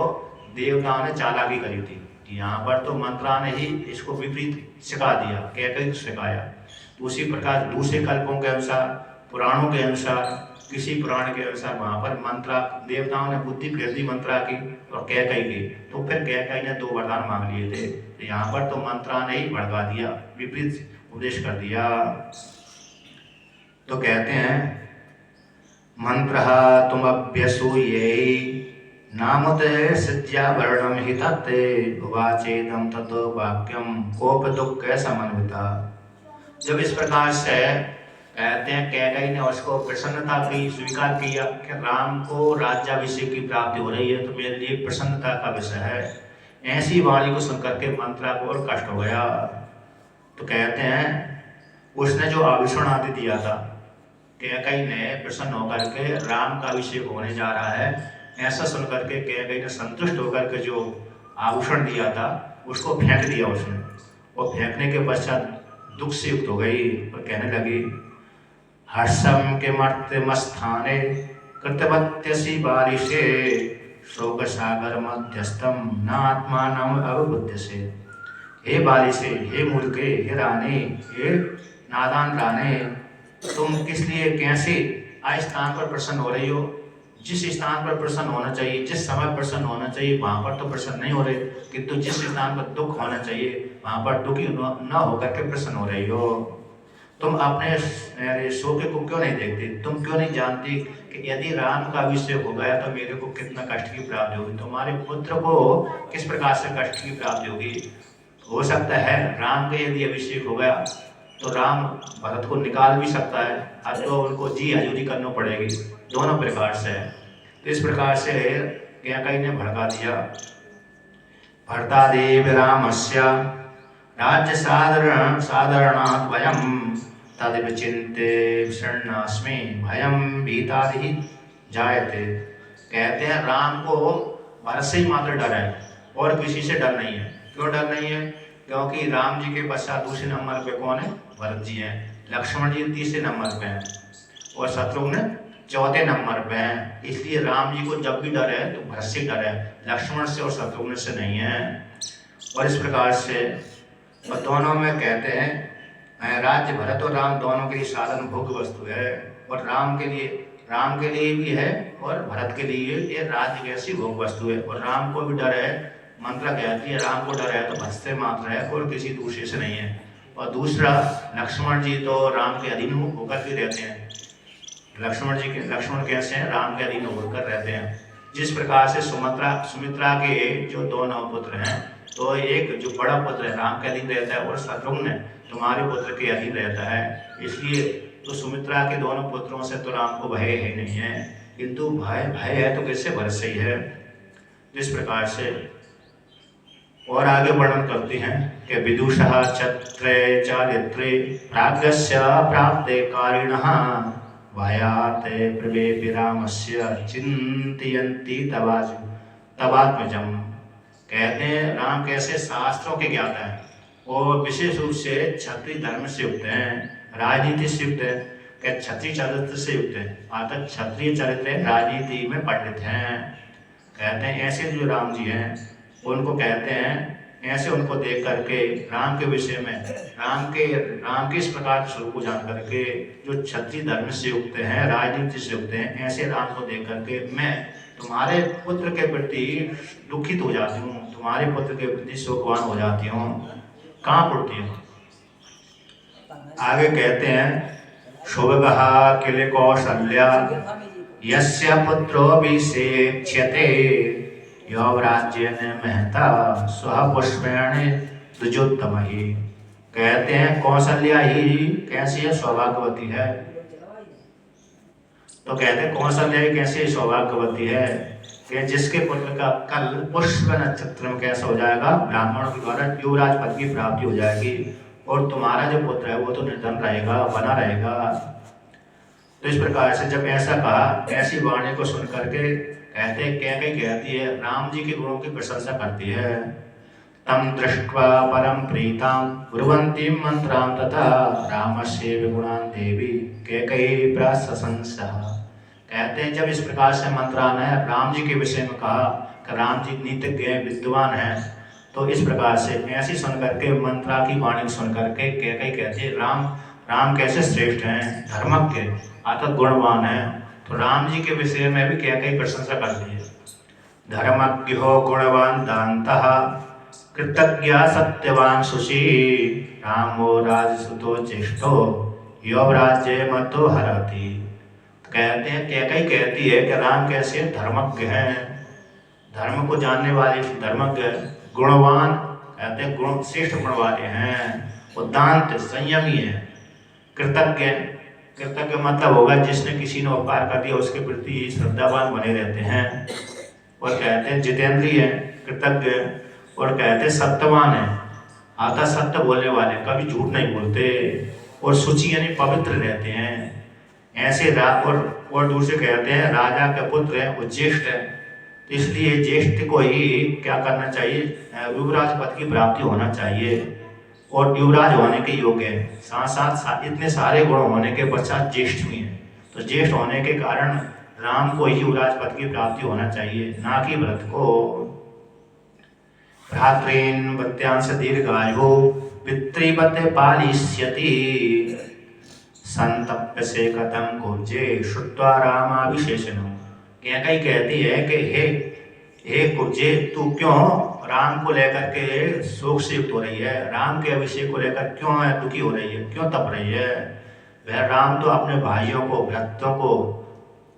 देवताओं ने चालाकी करी थी, यहाँ पर तो मंत्रा ने ही इसको विपरीत सिखा दिया, कैकई को सिखाया। उसी प्रकार दूसरे कल्पों के अनुसार, पुराणों के अनुसार, किसी पुराण के अनुसार वहां पर मंत्रा, देवताओं ने बुद्धि फेर दी मंत्रा की और कैकई की, तो फिर कैकई ने 2 वरदान मांग लिए थे, तो यहाँ पर तो मंत्रा ने ही भड़का दिया, विपरीत उपदेश कर दिया। तो कहते हैं, मंत्र तुम अभ्यसूये नामुते सिद्ध्या वर्णम हि तत्ते वाचेदम तत् वाक्यम कोप दुख समन्विता। जब इस प्रकार से कहते हैं, कैकई ने उसको प्रसन्नता की स्वीकार किया कि राम को राज्याभिषेक की प्राप्ति हो रही है, तो मेरे लिए प्रसन्नता का विषय है। ऐसी वाणी को सुनकर के मंत्रा को और कष्ट हो गया। तो कहते हैं, उसने जो आभूषण आदि दिया था, कैकई ने प्रसन्न होकर के राम का अभिषेक होने जा रहा है ऐसा सुनकर के कैकई ने संतुष्ट होकर के जो आभूषण दिया था उसको फेंक दिया उसने, और फेंकने के पश्चात दुख से युक्त हो गई और कहने लगी, हर्षम के मर्त्यमस्थाने कृतवत्यसी बारिशे शोक सागर मध्यस्थम न आत्मानम अवबुध्यसे। हे बारिशे, हे मूर्खे, हे रानी, हे नादान रानी, तुम किस लिए कैसे स्थान पर प्रसन्न हो रही हो? जिस स्थान पर प्रसन्न होना चाहिए, जिस समय प्रसन्न होना चाहिए वहां पर तो प्रसन्न नहीं हो रहे, किंतु जिस स्थान पर दुख होना चाहिए वहां पर दुखी न होकर के प्रसन्न हो रही हो। तुम अपने शोक को क्यों नहीं देखती? तुम क्यों नहीं जानती कि यदि राम का अभिषेक हो गया तो मेरे को कितना कष्ट की प्राप्ति होगी, तुम्हारे पुत्र को किस प्रकार से कष्ट की प्राप्ति होगी। हो सकता है राम का यदि अभिषेक हो गया तो राम भरत को निकाल भी सकता है, आज तो उनको जी हजूरी करनी पड़ेगी, दोनों प्रकार से। तो इस प्रकार से कैकई ने भड़का दिया। भर्तादेव रामस्य राज्य साधारणात् वयम तद विचिन्ते शरणास्मि भयम भीतादि जायते। कहते हैं राम को भरत से ही मात्र डर है और किसी से डर नहीं है। क्यों डर नहीं है? क्योंकि राम जी के पश्चात दूसरे नंबर पे कौन है? भरत जी हैं। लक्ष्मण जी तीसरे नंबर पे हैं और शत्रुघ्न चौथे नंबर पे हैं। इसलिए राम जी को जब भी डर है तो भरत से डर है, लक्ष्मण से और शत्रुघ्न से नहीं है। और इस प्रकार से और दोनों में कहते हैं राज्य भरत और राम दोनों के लिए साधन भोग्य वस्तु है, और राम के लिए भी है और भरत के लिए ये राज्य कैसी भोग वस्तु है। और राम को भी डर है, मंत्र कहती है राम को डर है तो भरत से मात्र है और किसी दूसरे से नहीं है। और दूसरा लक्ष्मण जी तो राम के अधीन होकर के रहते हैं। लक्ष्मण कैसे हैं? राम के अधीन होकर रहते हैं। जिस प्रकार से सुमित्रा के जो दोनों पुत्र हैं, तो एक जो बड़ा पुत्र है राम के अधीन रहता है और शत्रुघ्न तुम्हारे पुत्र के अधीन रहता है। इसलिए तो सुमित्रा के दोनों पुत्रों से तो राम को भय ही नहीं है, किंतु भय है तो कैसे भरत से ही है। जिस प्रकार से और आगे वर्णन करते हैं कि विदुषः छत्रे चारित्रे प्राज्ञस्य प्राप्ते कारिणः भयाते प्रवेपि रामस्य चिंतयन्ति तवात्मजम्। कहते हैं राम कैसे शास्त्रों के ज्ञाता है और विशेष रूप से क्षत्रिय धर्म से युक्त हैं, राजनीति से युक्त है। कि क्षत्रिय चरित्र से युक्त है, अर्थात क्षत्रिय चरित्र राजनीति में पंडित हैं। कहते हैं ऐसे जो राम जी हैं उनको कहते हैं, ऐसे उनको देख करके राम के विषय में राम के इस प्रकार स्वरूप को जान करके जो क्षत्रिय धर्म से युक्त हैं, राजनीति से युक्त हैं, ऐसे राम को देख करके मैं तुम्हारे पुत्र के प्रति दुखित हो जाती हूँ, तुम्हारे पुत्र के प्रति शोकवान हो जाती हूँ। कहाँ पड़ती है? आगे कहते हैं शुभगहा किल कौशल्या यस्य पुत्रो विषेक्ष्यते यौवराज्येन महता स्वः पुष्पेण द्विजोत्तमहि। कहते हैं कौशल्या ही कैसी है? सौभाग्यवती है। तो कहते हैं कौशल्या ही कैसी सौभाग्यवती है कि जिसके पुत्र का कल पुष्प नक्षत्र में कैसा हो जाएगा? ब्राह्मणों के द्वारा युवराज पद की प्राप्ति हो जाएगी, और तुम्हारा जो पुत्र है वो तो निर्धन रहेगा, बना रहेगा। तो इस प्रकार से जब ऐसा कहा, ऐसी वाणी को सुन करके कहते कैकेयी कहती है, राम जी के गुणों की प्रशंसा करती है। तम दृष्ट्वा परम प्रीताम ब्रुवंतीं मंत्रां तथा रामस्य विगुणान् देवी कैकेयी प्रशंसा। कहते हैं जब इस प्रकार से मंत्रान है राम जी के विषय में कहा कि राम जी नीतिज्ञ विद्वान हैं, तो इस प्रकार से ऐसी सुन करके मंत्रा की वाणी सुन करके कैकेयी कहती है राम कैसे श्रेष्ठ हैं, धर्मज्ञ अर्थात गुणवान हैं। तो राम जी के विषय में भी कैकेयी प्रशंसा करती है। धर्मज्ञो गुणवान दान्तः कृतज्ञ सत्यवान सुशी रामो राजसुतो ज्येष्ठो यौवराज्ये मतो हरति। कहते हैं कैकेयी कहती है कि राम कैसे धर्मज्ञ हैं, धर्म को जानने वाले धर्मज्ञ, गुणवान कहते हैं गुण श्रेष्ठ गुण वाले हैं, उदांत संयमी है, कृतज्ञ मतलब होगा जिसने किसी ने उपकार कर दिया उसके प्रति श्रद्धावान बने रहते हैं। और कहते हैं जितेंद्रिय है, कृतज्ञ, और कहते हैं सत्यवान है अर्थात सत्य बोलने वाले, कभी झूठ नहीं बोलते, और शुचि यानी पवित्र रहते हैं ऐसे। और दूसरे कहते हैं राजा का पुत्र है वो ज्येष्ठ है, तो इसलिए ज्येष्ठ को ही क्या करना चाहिए? युवराज पद की प्राप्ति होना चाहिए और युवराज होने के योग्य है। साथ साथ इतने सारे गुण होने के पश्चात ज्येष्ठ भी हैं, तो ज्येष्ठ होने के कारण राम को ही युवराज पद की प्राप्ति होना चाहिए, ना कि भरत को। भ्रातॄन् वत्यांश दीर्घायुः पितृवत् पालिष्यति संतप्य से कथम कुब्जे श्रुत्वा रामाभिषेचनम्। कैकेयी कहती है कि हे कुब्जे, तू क्यों राम को लेकर के शोक से युक्त हो रही है, राम के अभिषेक को लेकर क्यों दुखी हो रही है, क्यों तप रही है? वह राम तो अपने भाइयों को, भ्रातों को,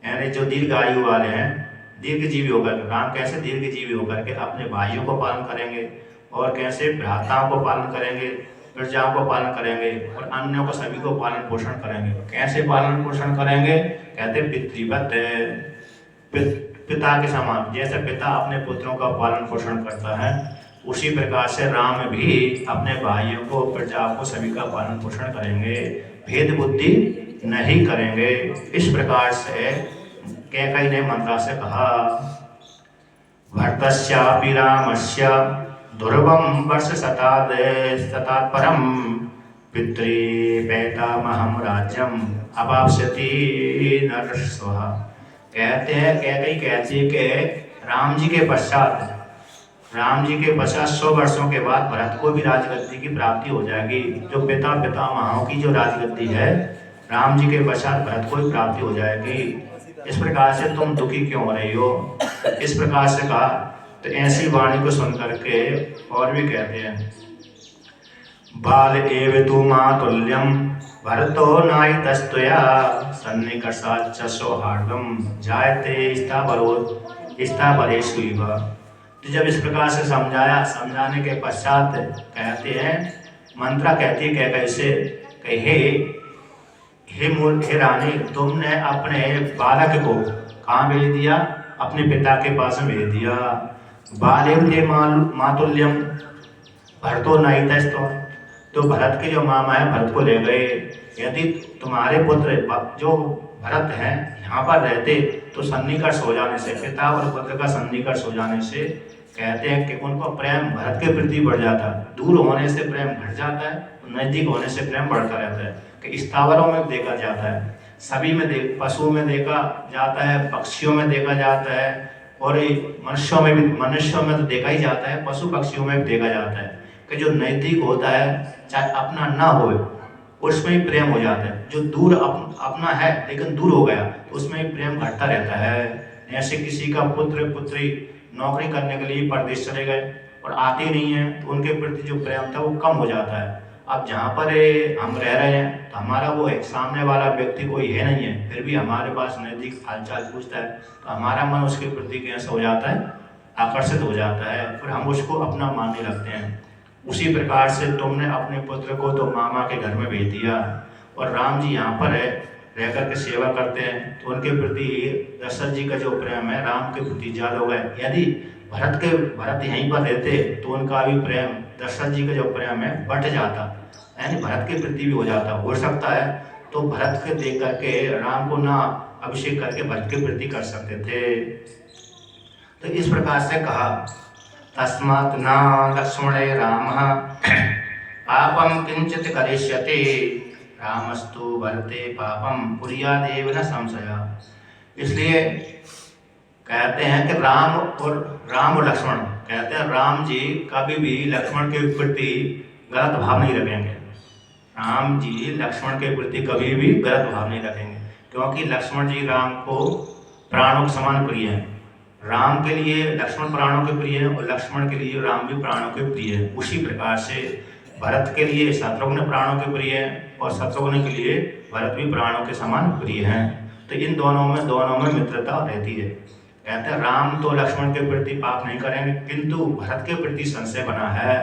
यानी जो दीर्घ आयु वाले हैं, दीर्घजीवी होकर, राम कैसे दीर्घजीवी होकर के अपने भाइयों को पालन करेंगे और कैसे भ्राताओं को पालन करेंगे, प्रजाओं को पालन करेंगे और अन्यों को सभी को पालन पोषण करेंगे। कैसे पालन पोषण करेंगे? कहते पितृवत, पिता के समान, जैसे पिता अपने पुत्रों का पालन पोषण करता है उसी प्रकार से राम भी अपने भाइयों को, प्रजाओं को, सभी का पालन पोषण करेंगे, भेद बुद्धि नहीं करेंगे। इस प्रकार से कैकेयी ने मंत्रा से कहा। भरतस्यापि रामस्य दुर्वं वर्षशतात् परं पितृपैतामहं राज्यम् अवाप्स्यति नरश्वः। कहते हैं कैकेयी कहती है कि राम जी के पश्चात 100 वर्षों के बाद भरत को भी राजगद्दी की प्राप्ति हो जाएगी। जो पितामहों की जो राजगद्दी है राम जी के पश्चात भरत को भी प्राप्ति हो जाएगी। इस प्रकार से तुम दुखी क्यों हो रही हो? इस प्रकार से कहा। तो ऐसी वाणी को सुन करके और भी कहते हैं बाल एव तु मातुल्यम भरतो नायितस्त्वया सन्निकर्षाच्च सौहार्दम जायते स्थावरेष्विव। तो जब इस प्रकार से समझाने के पश्चात कहते हैं, मंत्रा कहती है कैकेयी से कि हे रानी, तुमने अपने बालक को कहाँ भेज दिया? अपने पिता के पास में भेज दिया। बालेव ते मातुल्यम भरतो नायितस्त्वया, तो भरत के जो मामा है भरत को ले गए। यदि तुम्हारे पुत्र जो भरत हैं यहाँ पर रहते तो सन्निकर्ष हो जाने से, पिता और पुत्र का सन्निकर्ष हो जाने से कहते हैं कि उनको प्रेम भरत के प्रति बढ़ जाता है। दूर होने से प्रेम घट जाता है, नजदीक होने से प्रेम बढ़ता रहता है। कि स्थावरों में देखा जाता है, सभी में पशुओं में देखा जाता है, पक्षियों में देखा जाता है, और मनुष्यों में तो देखा ही जाता है, पशु पक्षियों में भी देखा जाता है कि जो नैतिक होता है, चाहे अपना ना हो, उसमें ही प्रेम हो जाता है। जो दूर अपना है लेकिन दूर हो गया तो उसमें ही प्रेम घटता रहता है। ऐसे किसी का पुत्र पुत्री नौकरी करने के लिए परदेश चले गए और आते नहीं हैं, तो उनके प्रति जो प्रेम था वो कम हो जाता है। अब जहाँ पर हम रह रहे हैं तो हमारा वो है, सामने वाला व्यक्ति कोई है नहीं है, फिर भी हमारे पास नज़दीक हालचाल पूछता है, तो हमारा मन उसके प्रति कैसा हो जाता है, आकर्षित हो जाता है, फिर हम उसको अपना मानने लगते हैं। उसी प्रकार से तुमने अपने पुत्र को तो मामा के घर में भेज दिया, और राम जी यहाँ पर है रह कर के सेवा करते हैं, तो उनके प्रति दशरथ जी का जो प्रेम है राम के प्रति ज़्यादा हो गया। यदि भरत यहीं पर रहते तो उनका भी प्रेम, दशरथ जी का जो प्रेम है बढ़ जाता, यानी भरत के प्रति भी हो जाता। हो सकता है तो भरत के देख करके राम को ना अभिषेक करके भरत के प्रति कर सकते थे। तो इस प्रकार से कहा, तस्मात् न लक्ष्मणे रामः पापं किंचित करिष्यति, रामस्तु भरते पापम कुर्यादेव न संशय। इसलिए कहते हैं कि राम और लक्ष्मण, कहते हैं राम जी कभी भी लक्ष्मण के प्रति गलत भाव नहीं रखेंगे। राम जी लक्ष्मण के प्रति कभी भी गलत भाव नहीं रखेंगे, क्योंकि लक्ष्मण जी राम को प्राणों के समान प्रिय है। राम के लिए लक्ष्मण प्राणों के प्रिय है और लक्ष्मण के लिए राम भी प्राणों के प्रिय है। उसी प्रकार से भरत के लिए शत्रुघ्न प्राणों के प्रिय है और शत्रुघ्न के लिए भरत भी प्राणों के समान प्रिय हैं। तो इन दोनों में मित्रता रहती है। कहते हैं राम तो लक्ष्मण के प्रति पाप नहीं करेंगे, किंतु भरत के प्रति संशय बना है।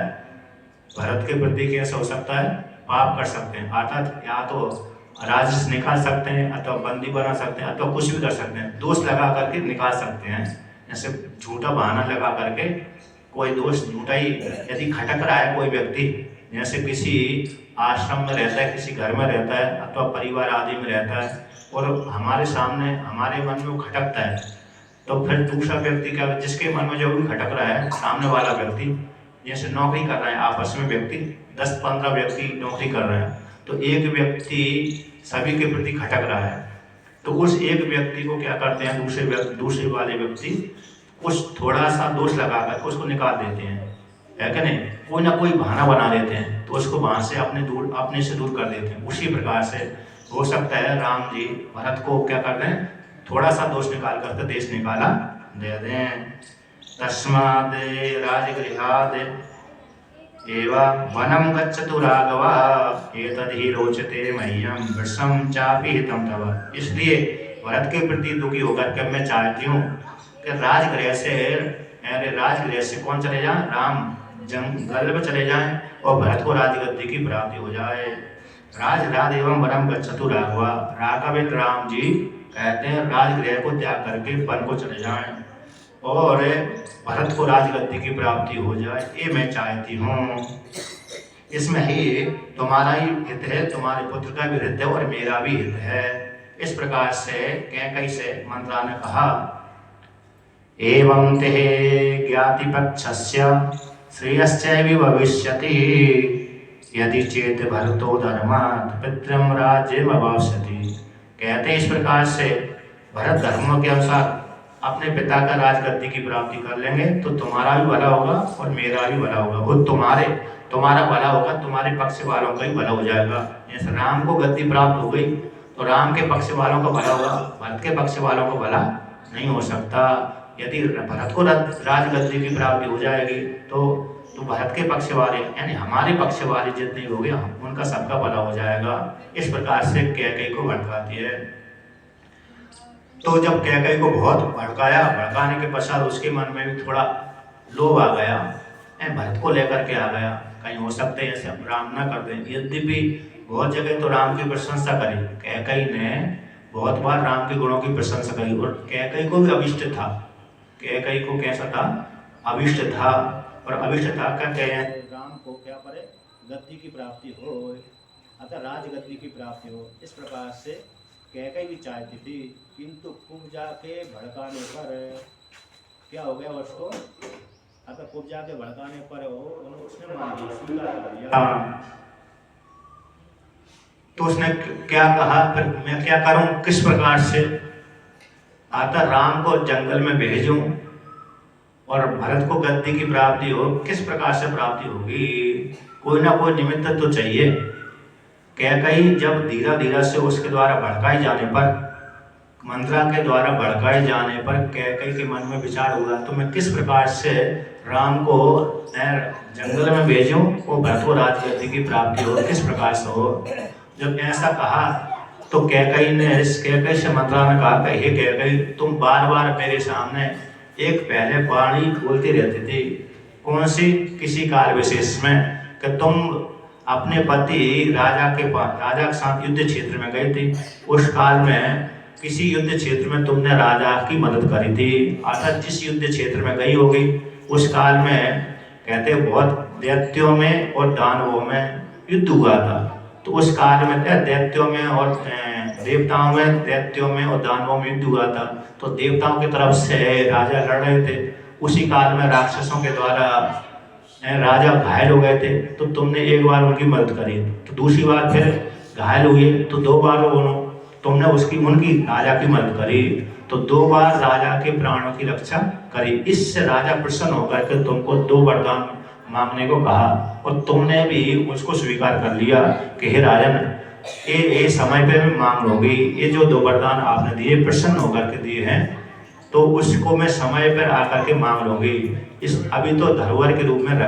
भरत के प्रति कैसे हो सकता है, पाप कर सकते हैं, अर्थात या तो राजस निकाल सकते हैं, अथवा बंदी बना सकते हैं, अथवा कुछ भी कर सकते हैं, दोष लगा करके निकाल सकते हैं। जैसे झूठा बहाना लगा करके कोई दोष झूठा ही यदि खटक रहा है कोई व्यक्ति, जैसे किसी आश्रम में रहता है, किसी घर में रहता है, अथवा परिवार आदि में रहता है, और हमारे सामने हमारे मन में वो खटकता है, तो फिर दूसरा व्यक्ति क्या, जिसके मन में जो भी खटक रहा है, सामने वाला व्यक्ति, जैसे नौकरी कर रहे हैं आपस में व्यक्ति, 10-15 व्यक्ति नौकरी कर रहे हैं, तो एक व्यक्ति सभी के प्रति खटक रहा है, तो उस एक व्यक्ति को क्या करते हैं, दूसरे वाले व्यक्ति कुछ थोड़ा सा दोष लगा कर उसको निकाल देते हैं, है कि नहीं, कोई ना कोई बहाना बना देते हैं, तो उसको वहां से अपने से दूर कर देते हैं। उसी प्रकार से हो सकता है राम जी भरत को क्या करते हैं, थोड़ा सा दोष निकाल करके देश निकाला दे दें। तस्माद् राजगृहाद् एवं वनम गच्छतु राघव एतद्धि रोचते मह्यम वृषं चापि हितं तव। इसलिए भरत के प्रति दुखी होकर के मैं चाहती हूँ कि राजगृह से कौन चले जाए, राम जंगल में चले जाएं और भरत को राजगद्दी की प्राप्ति हो जाए। राज एवं वनम गच्छतु राघव, राघव राम जी कहते हैं राजगृह को त्याग करके वन को चले जाएं और भरत को राजगद्दी की प्राप्ति हो जाए, ये मैं चाहती हूँ। इसमें ही तुम्हारा ही हित है, तुम्हारे पुत्र का भी हित है और मेरा भी हित है। इस प्रकार से कैकई से मंत्रा ने कहा, एवं ते ज्ञातिपक्षस्य श्रेयश्चैव भविष्यति यदि चेत भरतो धर्मात् पितरं राज्यम् अवाप्स्यति। कहते इस प्रकार से भरत धर्म के अनुसार अपने पिता का राजगद्दी की प्राप्ति कर लेंगे तो तुम्हारा भी भला होगा और मेरा भी भला होगा। वो तुम्हारा भला होगा, तुम्हारे पक्ष वालों का ही भला हो जाएगा। जैसे राम को गद्दी प्राप्त हो गई तो राम के पक्ष वालों का भला होगा, भरत के पक्ष वालों का भला नहीं हो सकता। यदि भरत को राजगद्दी की प्राप्ति हो जाएगी तो भरत के पक्ष वाले यानी हमारे पक्ष वाले जितने हो गए उनका सबका भला हो जाएगा। इस प्रकार से कैकई को भड़काती है। तो जब कैकई को बहुत भड़काने के पश्चात उसके मन में भी थोड़ा लोभ आ गया, भरत को लेकर के आ गया, कहीं हो सकते हैं ऐसे राम ना कर दें। यद्यपि बहुत जगह तो राम की प्रशंसा करी, कैकई ने बहुत बार राम के गुणों की प्रशंसा करी और कैकई को भी अभिष्ट था। कैकई को कैसा था, अभिष्ट था, और अभिष्ट था का कहे राम को क्या पड़े, गद्दी की प्राप्ति हो, अतः राजगद्दी की प्राप्ति हो। इस प्रकार से कैकई भी चाहती थी, किंतु कुब्जा के भड़काने पर क्या हो गया उसको, अतः कुब्जा के भड़काने पर उसने मान लिया, स्वीकार कर लिया। तो उसने क्या कहा, फिर मैं क्या करूं, किस प्रकार से आता राम को जंगल में भेजूं और भरत को गद्दी की प्राप्ति हो, किस प्रकार से प्राप्ति होगी, कोई ना कोई निमित्त तो चाहिए। कैकई जब धीरे धीरे से उसके द्वारा भड़काई जाने पर, मंत्रा के द्वारा भड़काए जाने पर कैकई के मन में विचार हुआ, तो मैं किस प्रकार से राम को जंगल में भेजूं और भरत को राजगद्दी की प्राप्ति हो, किस प्रकार से हो। जब ऐसा कहा तो कैकई से मंत्रा ने कहा कि हे कैकई, तुम बार बार मेरे सामने एक पहले वाणी बोलती रहती थी, कौन सी, किसी काल विशेष में, कि तुम अपने पति राजा के साथ युद्ध क्षेत्र में गई थी। उस काल में किसी युद्ध क्षेत्र में तुमने राजा की मदद करी थी, अर्थात जिस युद्ध क्षेत्र में गई होगी उस काल में कहते बहुत दैत्यों में और दानवों में युद्ध हुआ था। तो उस काल में दैत्यों में और देवताओं में, दैत्यों में और दानवों में युद्ध हुआ था। तो देवताओं की तरफ से राजा लड़ रहे थे, उसी काल में राक्षसों के द्वारा राजा घायल हो गए थे, तो तुमने एक बार उनकी मदद करी, तो दूसरी बार फिर घायल हुए, तो दो बार तुमने उनकी राजा की मदद करी, तो दो बार राजा के प्राणों की रक्षा करी। इससे राजा प्रसन्न होकर के तुमको दो वरदान मांगने को कहा, और तुमने भी उसको स्वीकार कर लिया कि हे राजन, ये समय पे मैं मांग लूंगी, ये जो दो वरदान आपने दिए प्रसन्न होकर के दिए हैं, तो उसको मैं समय पर आकर के मांग लूंगी, इस अभी तो धरोहर के रूप में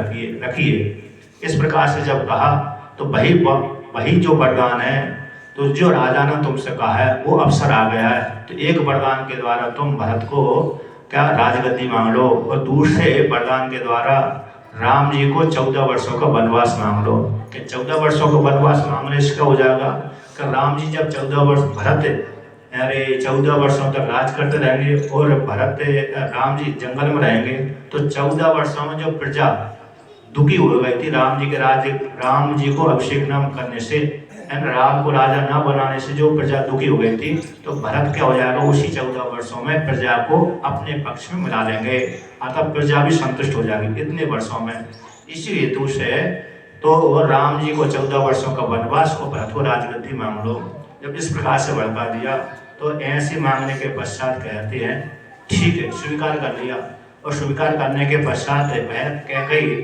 रखिए। इस प्रकार से जब कहा तो वही जो वरदान है, तो जो राजा ने तुमसे कहा है वो अवसर आ गया है। तो एक वरदान के द्वारा तुम भरत को क्या राजगद्दी मांग लो, और दूसरे वरदान के द्वारा राम जी को 14 वर्षों का वनवास मांग लो। कि 14 वर्षों का वनवास मांगने से क्या हो जाएगा कि राम जी जब 14 वर्ष भरत 14 वर्षों तक राज करते रहेंगे और राम जी जंगल में रहेंगे, तो 14 वर्षों में जो प्रजा दुखी हो गई थी राम जी को अभिषेक न करने से, राम को राजा न बनाने से जो प्रजा दुखी हो गई थी, तो भरत क्या हो जाएगा, उसी 14 वर्षों में प्रजा को अपने पक्ष में मिला लेंगे, अतः प्रजा भी संतुष्ट हो जाएगी इतने वर्षों में। इसी हेतु से तो राम जी को 14 वर्षों का वनवास और भरत को राजगद्दी मांग लो। जब इस प्रकार से भड़का दिया, तो ऐसे मांगने के पश्चात कहते हैं ठीक है, स्वीकार कर लिया। और स्वीकार करने के पश्चात कैकई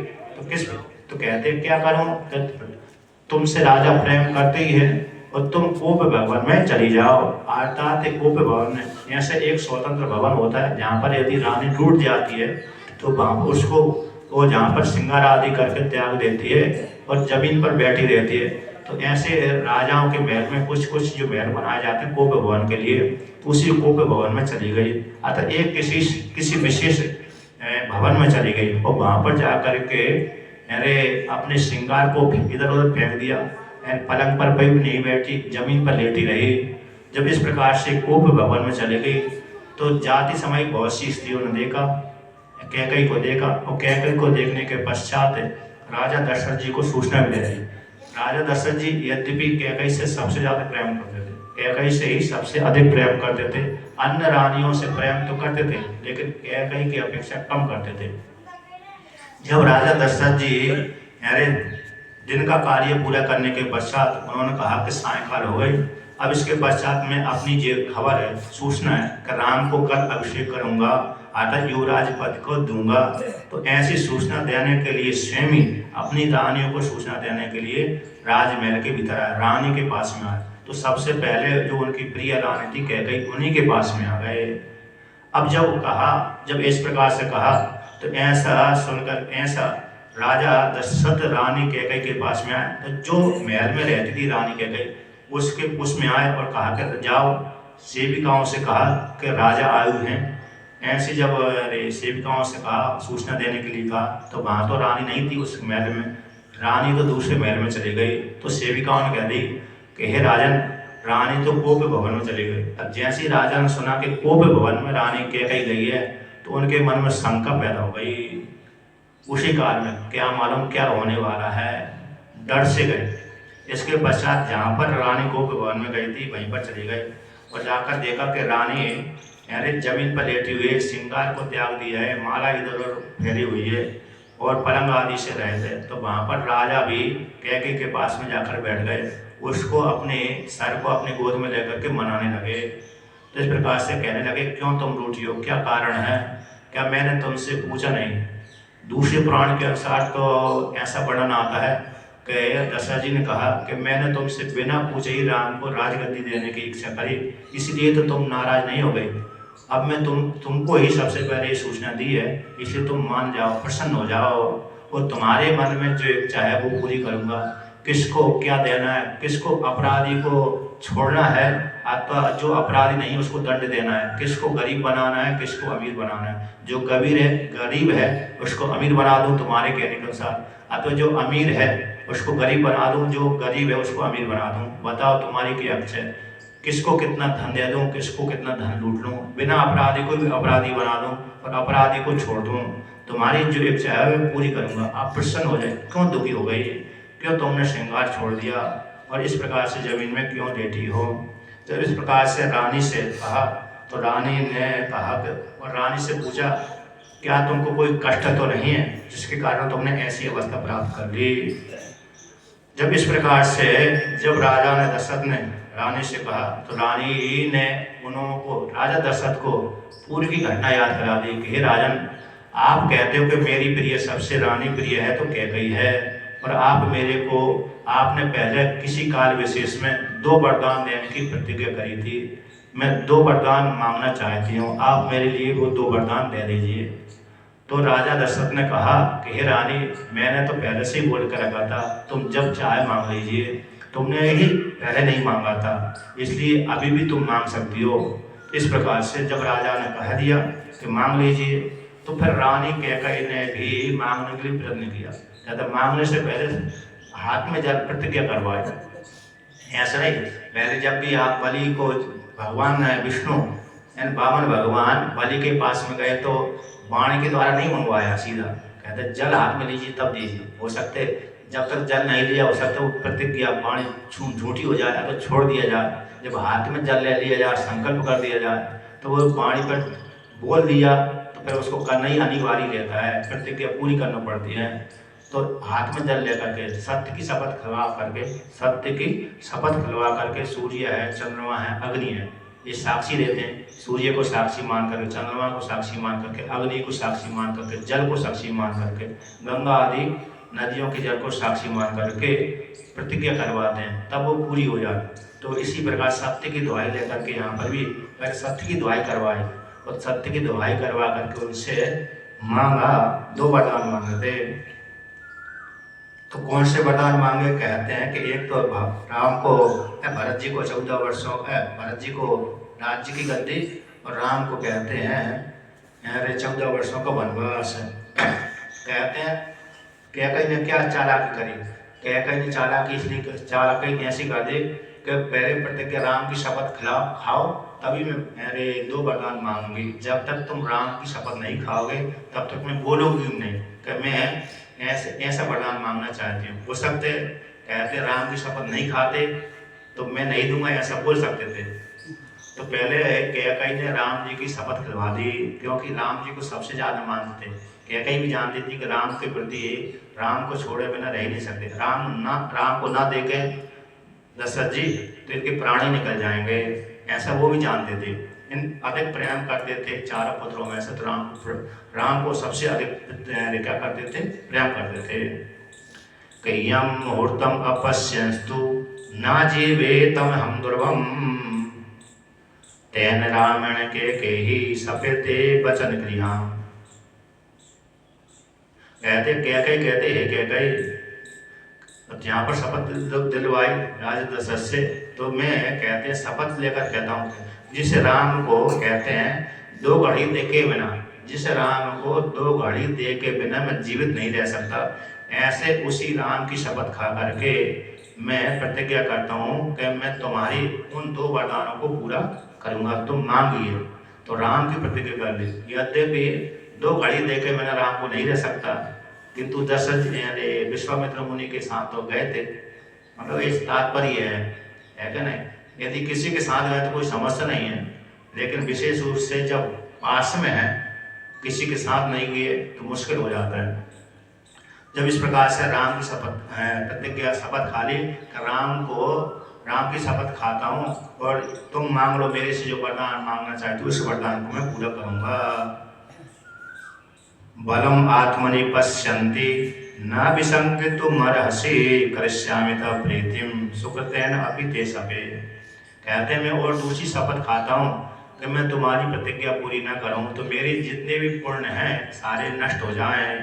तो कहते क्या करूं, तुमसे राजा प्रेम करते ही है और तुम कोप भवन में चली जाओ। अर्थात कोप भवन में ऐसे एक स्वतंत्र भवन होता है जहाँ पर यदि रानी टूट जाती है तो वहाँ उसको वो जहाँ पर श्रृंगार आदि करके त्याग देती है और जमीन पर बैठी रहती है। तो ऐसे राजाओं के महल में कुछ कुछ जो महल बनाए जाते हैं कोप भवन के लिए, तो उसी कोप भवन में चली गई। अतः एक किसी विशेष भवन में चली गई और वहाँ पर जा कर के अपने श्रृंगार को इधर उधर फेंक दिया, पलंग पर भी नहीं बैठी, जमीन पर लेटी रही। जब इस प्रकार से कोप भवन में चली गई तो जाती समय बहुत सी स्त्रियों ने देखा, कैकई को देखा, और कैकई को देखने के पश्चात राजा दशरथ जी को सूचना मिल रही। राजा दशरथ जी यद्यपि कैकई से सबसे ज्यादा प्रेम करते थे, कैकई से ही सबसे अधिक प्रेम करते थे, अन्य रानियों से प्रेम तो करते थे लेकिन कैकई की अपेक्षा कम करते थे। जब राजा दशरथ जी दिन का कार्य पूरा करने के पश्चात उन्होंने कहा कि सायंकाल हो गई, अब इसके पश्चात मैं अपनी जो खबर है, सूचना है कि राम को कल अभिषेक करूंगा, अर्थात युवराज पद को दूंगा। तो ऐसी सूचना देने के लिए स्वयं ही अपनी रानियों को सूचना देने के लिए राजमहल के भीतर आए, रानी के पास में आए। तो सबसे पहले जो उनकी प्रिय रानी थी कैकई, उन्हीं के पास में आ गए। अब जब इस प्रकार से कहा तो ऐसा सुनकर ऐसा राजा दशरथ रानी कैकई के पास में आए, तो जो महल में रहती थी रानी कैकई उसमें आए और कहा कि जाओ सेविकाओं से कहा कि राजा आए हैं। ऐसे जब सेविकाओं से कहा, सूचना देने के लिए कहा, तो वहाँ तो रानी नहीं थी उस महल में, रानी तो दूसरे महल में चली गई। तो सेविकाओं ने कह दी कि हे राजन, रानी तो कोप भवन में चली गई। अब जैसे ही राजा ने सुना कि कोप भवन में रानी कैकई गई है, तो उनके मन में शंका पैदा हो गई। उसी काल में क्या मालूम क्या होने वाला है, डर से गए। इसके पश्चात जहाँ पर रानी कोप भवन में गई थी वहीं पर चली गई और जाकर देखा कि रानी जमीन पर लेटी हुई है, श्रृंगार को त्याग दिया है, माला इधर उधर फैली हुई है और पलंग आदि से रहे थे। तो वहाँ पर राजा भी कैकई के पास में जाकर बैठ गए। उसको अपने सर को अपने गोद में लेकर के मनाने लगे। तो इस प्रकार से कहने लगे, क्यों तुम रूठी हो, क्या कारण है, क्या मैंने तुमसे पूछा नहीं। दूसरे पुराण के अनुसार तो ऐसा वर्णन आता है कि दशरथ जी ने कहा कि मैंने तुमसे बिना पूछे ही राम को राजगद्दी देने की इच्छा करी, इसलिए तो तुम नाराज नहीं हो गए। अब मैं तुमको ही सबसे पहले सूचना दी है, इसलिए तुम मान जाओ, प्रसन्न हो जाओ, और तुम्हारे मन में जो इच्छा है वो पूरी करूँगा। किसको क्या देना है, किसको अपराधी को छोड़ना है अथवा जो अपराधी नहीं उसको दंड देना है, किसको गरीब बनाना है, किसको अमीर बनाना है। जो गरीब है उसको अमीर बना दूं तुम्हारे कहने के अनुसार, अथवा जो अमीर है उसको गरीब बना दूं, जो गरीब है उसको अमीर बना दूं। बताओ तुम्हारी क्या इच्छा है, किसको कितना धन दे दूं, किसको कितना धन लूट लूं, बिना अपराधी को भी अपराधी बना दूं और अपराधी को छोड़ दूं। तुम्हारी जो इच्छा है वो पूरी करूंगा। आप प्रसन्न हो जाए, क्यों दुखी हो गई, क्यों तुमने श्रृंगार छोड़ दिया और इस प्रकार से जमीन में क्यों लेटी हो। तो इस प्रकार से रानी से कहा, तो रानी ने कहा और रानी से पूछा, क्या तुमको कोई कष्ट तो नहीं है जिसके कारण तुमने ऐसी अवस्था प्राप्त कर ली। जब इस प्रकार से जब राजा ने दशरथ ने रानी से कहा, तो रानी ने उनको राजा दशरथ को पूर्व की घटना याद करा दी कि हे राजन, आप कहते हो कि मेरी प्रिय सबसे रानी प्रिय है तो कैकेयी है, और आप मेरे को आपने पहले किसी काल विशेष में 2 वरदान देने की प्रतिज्ञा करी थी। मैं 2 वरदान मांगना चाहती हूँ, आप मेरे लिए वो 2 वरदान दे दीजिए। तो राजा दशरथ ने कहा कि हे रानी, मैंने तो पहले से ही बोल कर रखा था, तुम जब चाहे मांग लीजिए, तुमने ही पहले नहीं मांगा था, इसलिए अभी भी तुम मांग सकती हो। इस प्रकार से जब राजा ने कह दिया कि मांग लीजिए, तो फिर रानी कैकेयी ने भी मांगने के लिए प्रयत्न किया। ज़्यादा मांगने से पहले हाथ में जब प्रतिज्ञा करवाए, ऐसा नहीं, पहले जब भी आप बलि को भगवान विष्णु यानी वामन भगवान बलि के पास में गए तो वाणी के द्वारा नहीं मंगवाया, सीधा कहते जल हाथ में लीजिए तब दीजिए। हो सकते जब तक जल नहीं लिया, हो सकता वो प्रतिज्ञा वाणी झूठी हो जाए तो छोड़ दिया जाए। जब हाथ में जल ले लिया जाए, संकल्प कर दिया जाए, तो वो वाणी पर बोल दिया तो फिर उसको करना ही अनिवार्य रहता है, प्रतिज्ञा पूरी करना पड़ती है। तो हाथ में जल लेकर के सत्य की शपथ खिलवा करके, सत्य की शपथ खिलवा करके, सूर्य है, चंद्रमा है, अग्नि है, ये साक्षी देते हैं। सूर्य को साक्षी मान करके, चंद्रमा को साक्षी मान करके, अग्नि को साक्षी मान करके, जल को साक्षी मान करके, गंगा आदि नदियों के जल को साक्षी मान करके प्रतिज्ञा करवाते हैं, तब वो पूरी हो जाती। तो इसी प्रकार सत्य की दुहाई लेकर के यहाँ पर भी पहले सत्य की दुहाई करवाई, और सत्य की दुहाई करवा करके उनसे मांगा, 2 वरदान मांगे थे। तो कौन से वरदान मांगे, कहते हैं कि एक तो राम को, भरत जी को 14 वर्षों भरत जी को राज्य की गद्दी, और राम को कहते हैं 14 वर्षों का वनवास। कहते हैं कैकेयी ने क्या चालाकी करी, कैकेयी ने चालाकी इसलिए चालाकी ऐसी कर दी कि पहले प्रतिज्ञा राम की शपथ खाओ तभी मैं मेरे 2 वरदान मांगूंगी। जब तक तुम राम की शपथ नहीं खाओगे तब तक मैं बोलूंगी नहीं कि मैं ऐसा वरदान मांगना चाहती हूँ। हो सकते कहते राम की शपथ नहीं खाते तो मैं नहीं दूंगा, ऐसा बोल सकते थे। तो पहले कैकेयी ने राम जी की शपथ खिलवा दी, क्योंकि राम जी को सबसे ज़्यादा मानते थे। कैकेयी भी जानती थी कि राम के प्रति राम को छोड़े बिना रह नहीं सकते, राम को ना देके दशरथ जी तो इनके प्राण ही निकल जाएंगे, ऐसा वो भी जानते थे। इन अधिक प्रेम करते थे 4 पुत्रों में से, तो राम को सबसे अधिक क्या करते थे, प्रेम करते थे। कय्यम मुहूर्तम अपश्यंस्तु ना जीवेतम हम दुर्वम, तेन रावण के ही सपेते वचन क्रिया। कहते कैकेयी है कैकेयी, यहाँ पर शपथ दिलवाई राजा दशरथ से, तो मैं कहते हैं शपथ लेकर कहता हूँ, जिस राम को कहते हैं 2 घड़ी देखे बिना, जिस राम को 2 घड़ी दे के बिना मैं जीवित नहीं रह सकता, ऐसे उसी राम की शपथ खा करके मैं प्रतिज्ञा करता हूँ कि मैं तुम्हारी उन 2 वरदानों को पूरा करूँगा, तुम मांगिए। तो राम की प्रतिज्ञा कर ली। यद्यपि 2 घड़ी दे के बिना राम को नहीं रह सकता, किंतु दशरथ यानी विश्वामित्र मुनि के साथ तो गए थे। मतलब इस तात्पर्य है क्या नहीं, यदि किसी के साथ गए तो कोई समस्या नहीं है, लेकिन विशेष रूप से जब पास में है किसी के साथ नहीं गए तो मुश्किल हो जाता है। जब इस प्रकार से राम की प्रतिज्ञा शपथ खा ली, राम की शपथ खाता हूँ और तुम मांग लो मेरे से जो वरदान मांगना चाहते हो, उस वरदान को मैं पूरा करूँगा। बलम आत्मनि पश्यन्ति न विसंकृतमर्हसि करिष्यामि तव प्रीतिम सुकृतेन अपि ते सपे। कहते हैं मैं और दूसरी शपथ खाता हूँ कि मैं तुम्हारी प्रतिज्ञा पूरी न करूँ तो मेरे जितने भी पुण्य हैं सारे नष्ट हो जाएं।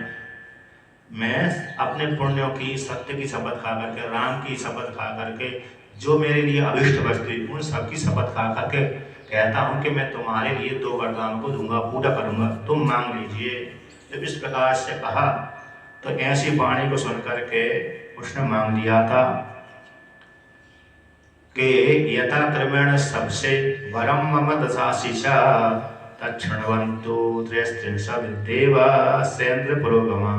मैं अपने पुण्यों की, सत्य की शपथ खा करके, राम की शपथ खा करके, जो मेरे लिए अभिष्ट वस्तु उन सबकी शपथ खा करके कहता हूँ कि मैं तुम्हारे लिए 2 वरदान को दूंगा, पूरा करूँगा, तुम मांग लीजिए। जब इस प्रकार से कहा तो ऐसी वाणी को सुन करके उसने मांग लिया था कि यथा क्रमेण सबसे वरम मम दशाशीषा तत्क्षणवन्तु त्रयस्त्रिंशत् देवा सेन्द्र पुरोगमा।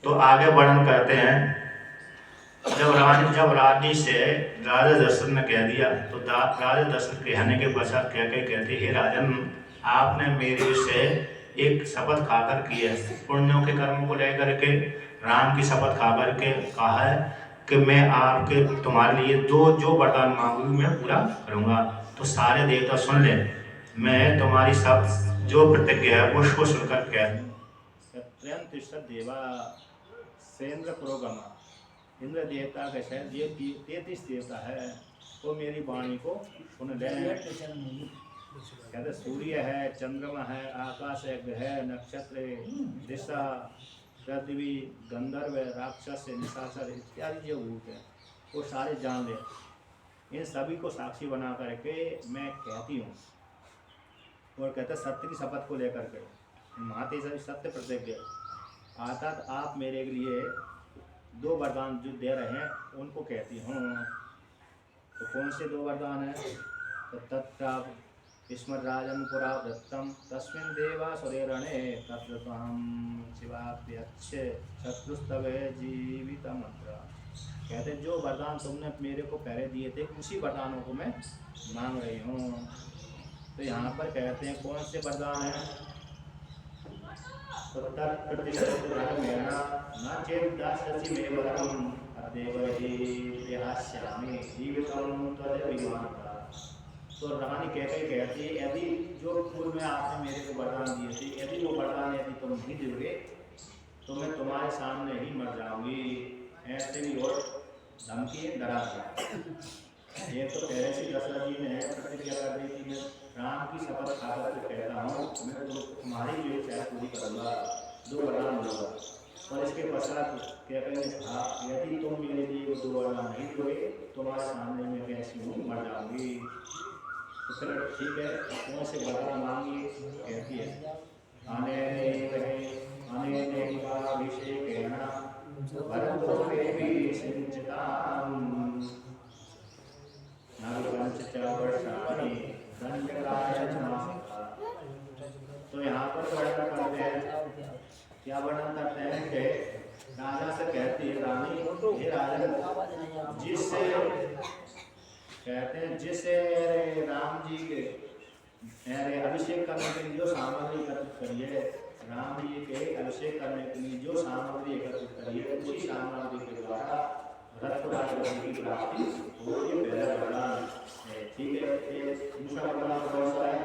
तो आगे वर्णन करते हैं, जब रानी से राजा दशरथ ने कह दिया तो राजा दशरथ कहने के पश्चात कहते हे राजन, आपने मेरे से एक शपथ खाकर की है, पुण्यों के कर्म को लेकर के राम की शपथ खाकर के कहा है कि मैं आपके तुम्हारे लिए जो वरदान मांगूंगी मैं पूरा करूंगा। तो सारे देवता सुन ले, मैं तुम्हारी सब जो प्रतिज्ञा है उसको सुनकर कह देवा सेन्द्र पुरोगमा, इंद्र देवता का शहर 33 देवता है, वो मेरी वाणी को सुन ले। कहते सूर्य है, चंद्रमा है, आकाश है, ग्रह, नक्षत्र, दिशा, पृथ्वी, गंधर्व, राक्षस, निशाचर इत्यादि जो भूत है वो सारे जान ले। इन सभी को साक्षी बना करके मैं कहती हूँ। और कहते सत्य की शपथ को लेकर के माते सभी सत्य प्रतिज्ञा, अर्थात आप मेरे लिए 2 वरदान जो दे रहे हैं उनको कहती हूँ। तो कौन से 2 वरदान हैं? तो तत्प्राप स्मराजन पुरा दत्तम तस्मिन् देवा सुरेरणे तत्र त्वं शिवाप्यच्छ शत्रुस्तवे जीवित मंत्र। कहते हैं जो वरदान तुमने मेरे को पहले दिए थे उसी वरदानों को मैं मांग रही हूँ। तो यहाँ पर कहते हैं कौन से वरदान हैं? तो रानी कहती है यदि जो पूर्व में आपने मेरे को वरदान दिए थे यदि वो वरदान यदि तुम नहीं दोगे तो मैं तुम्हारे सामने ही मर जाऊंगी। ऐसे भी और धमकी डरा दिया। ये तो पहले से दशरथ जी ने प्रतिज्ञा कर दी थी, मैं राम की शपथ खाकर के कहता हूँ मैं तुम्हारी जो इच्छा पूरी करूँगा, 2 वरदान दूंगा। और इसके पश्चात क्या कहेंगे, यदि तुम मेरे लिए वो 2 वरदान नहीं दोगे तुम्हारे सामने मैं कैसी हूँ मर जाऊंगी। तो चलो ठीक है, कौन से वरदान मांगी? कहती है आने तो यहाँ पर वर्णन करते हैं, क्या वर्णन करते हैं कि राजा से कहती है रानी, हे राजा, जिससे कहते हैं जिससे राम जी के अभिषेक करने के लिए जो सामग्री एकत्रित करिए, राम जी के अभिषेक करने के लिए जो सामग्री एकत्रित करिए उसी सामग्री के द्वारा रत्न की प्राप्ति होगी। पहला वरदान ठीक है। दूसरा वरदान कौन सा है?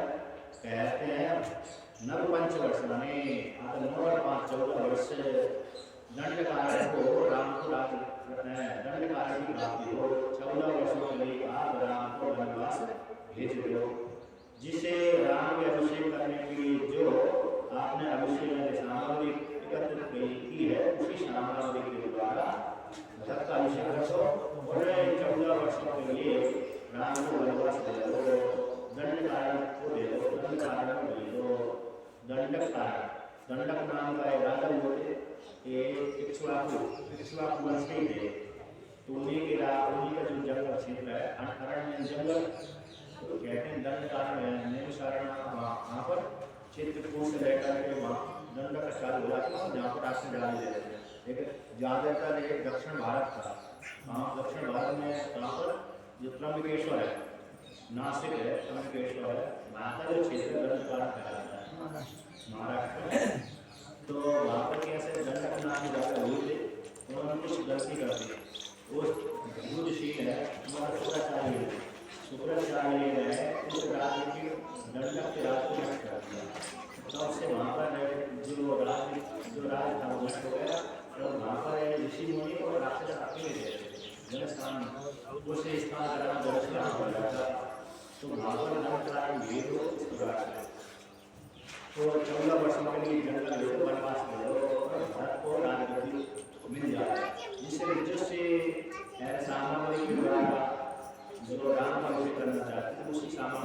कहते हैं नव 5 वर्ष माने 14 वर्ष दंडकारण्य को राम को दंडकारण्य की प्राप्ति हो। 14 वर्षों के लिए आप राम को वनवास भेज दो। जिसे राम के अभिषेक करने के लिए जो आपने अभिषेक में सामग्री एकत्रित की है उसी सामग्री के द्वारा भक्त का अभिषेक करो और 14 वर्षों के लिए राम को वनवास दे दो। दंडकारण्य को दे दो, दंडकारण्य को दे दो। दंडक नाम का राजा हुए इक्ष्वाकु वंश के थे। तो उन्हीं का जो जंगल क्षेत्र है अरण्य जंगल, तो कहते हैं दंडकारण्य नैमिषारण्य, वहाँ पर चित्रकूट से लेकर के वहाँ दंडक चालू हुआ था जहाँ पर रास्ते डाले जाते हैं। लेकिन ज़्यादातर एक दक्षिण भारत था, वहाँ दक्षिण भारत में वहाँ पर जो त्र्यंबकेश्वर है, नासिक है, त्र्यंबकेश्वर है, वहाँ का जो क्षेत्र दंडकारण्य कहलाता है महाराष्ट्र में। तो वहाँ पर कैसे दंडक नाम की जाकर हुए थे, उन्होंने कुछ गलती कर दी। वो युद्धशील है, हमारा शुक्राचार्य ने उस राज्य की दंडक के राज को नष्ट कर दिया। तब से वहाँ पर जो राज था वो नष्ट हो गया। तो वहाँ पर ऋषि मुनि और राक्षस अकेले रहते थे। जनस्थान उस स्थान का नाम जनस्थान हो जाता। तो वहाँ पर धर्मराज भेद हो इस प्रकार से। तो 14 वर्षों के लिए जंगल में वनवास में और भारत को राजगद्दी मिल जाए, जिससे जिससे सामग्री के द्वारा जो राम का उल्लेख करना चाहते थे उसी सामग्री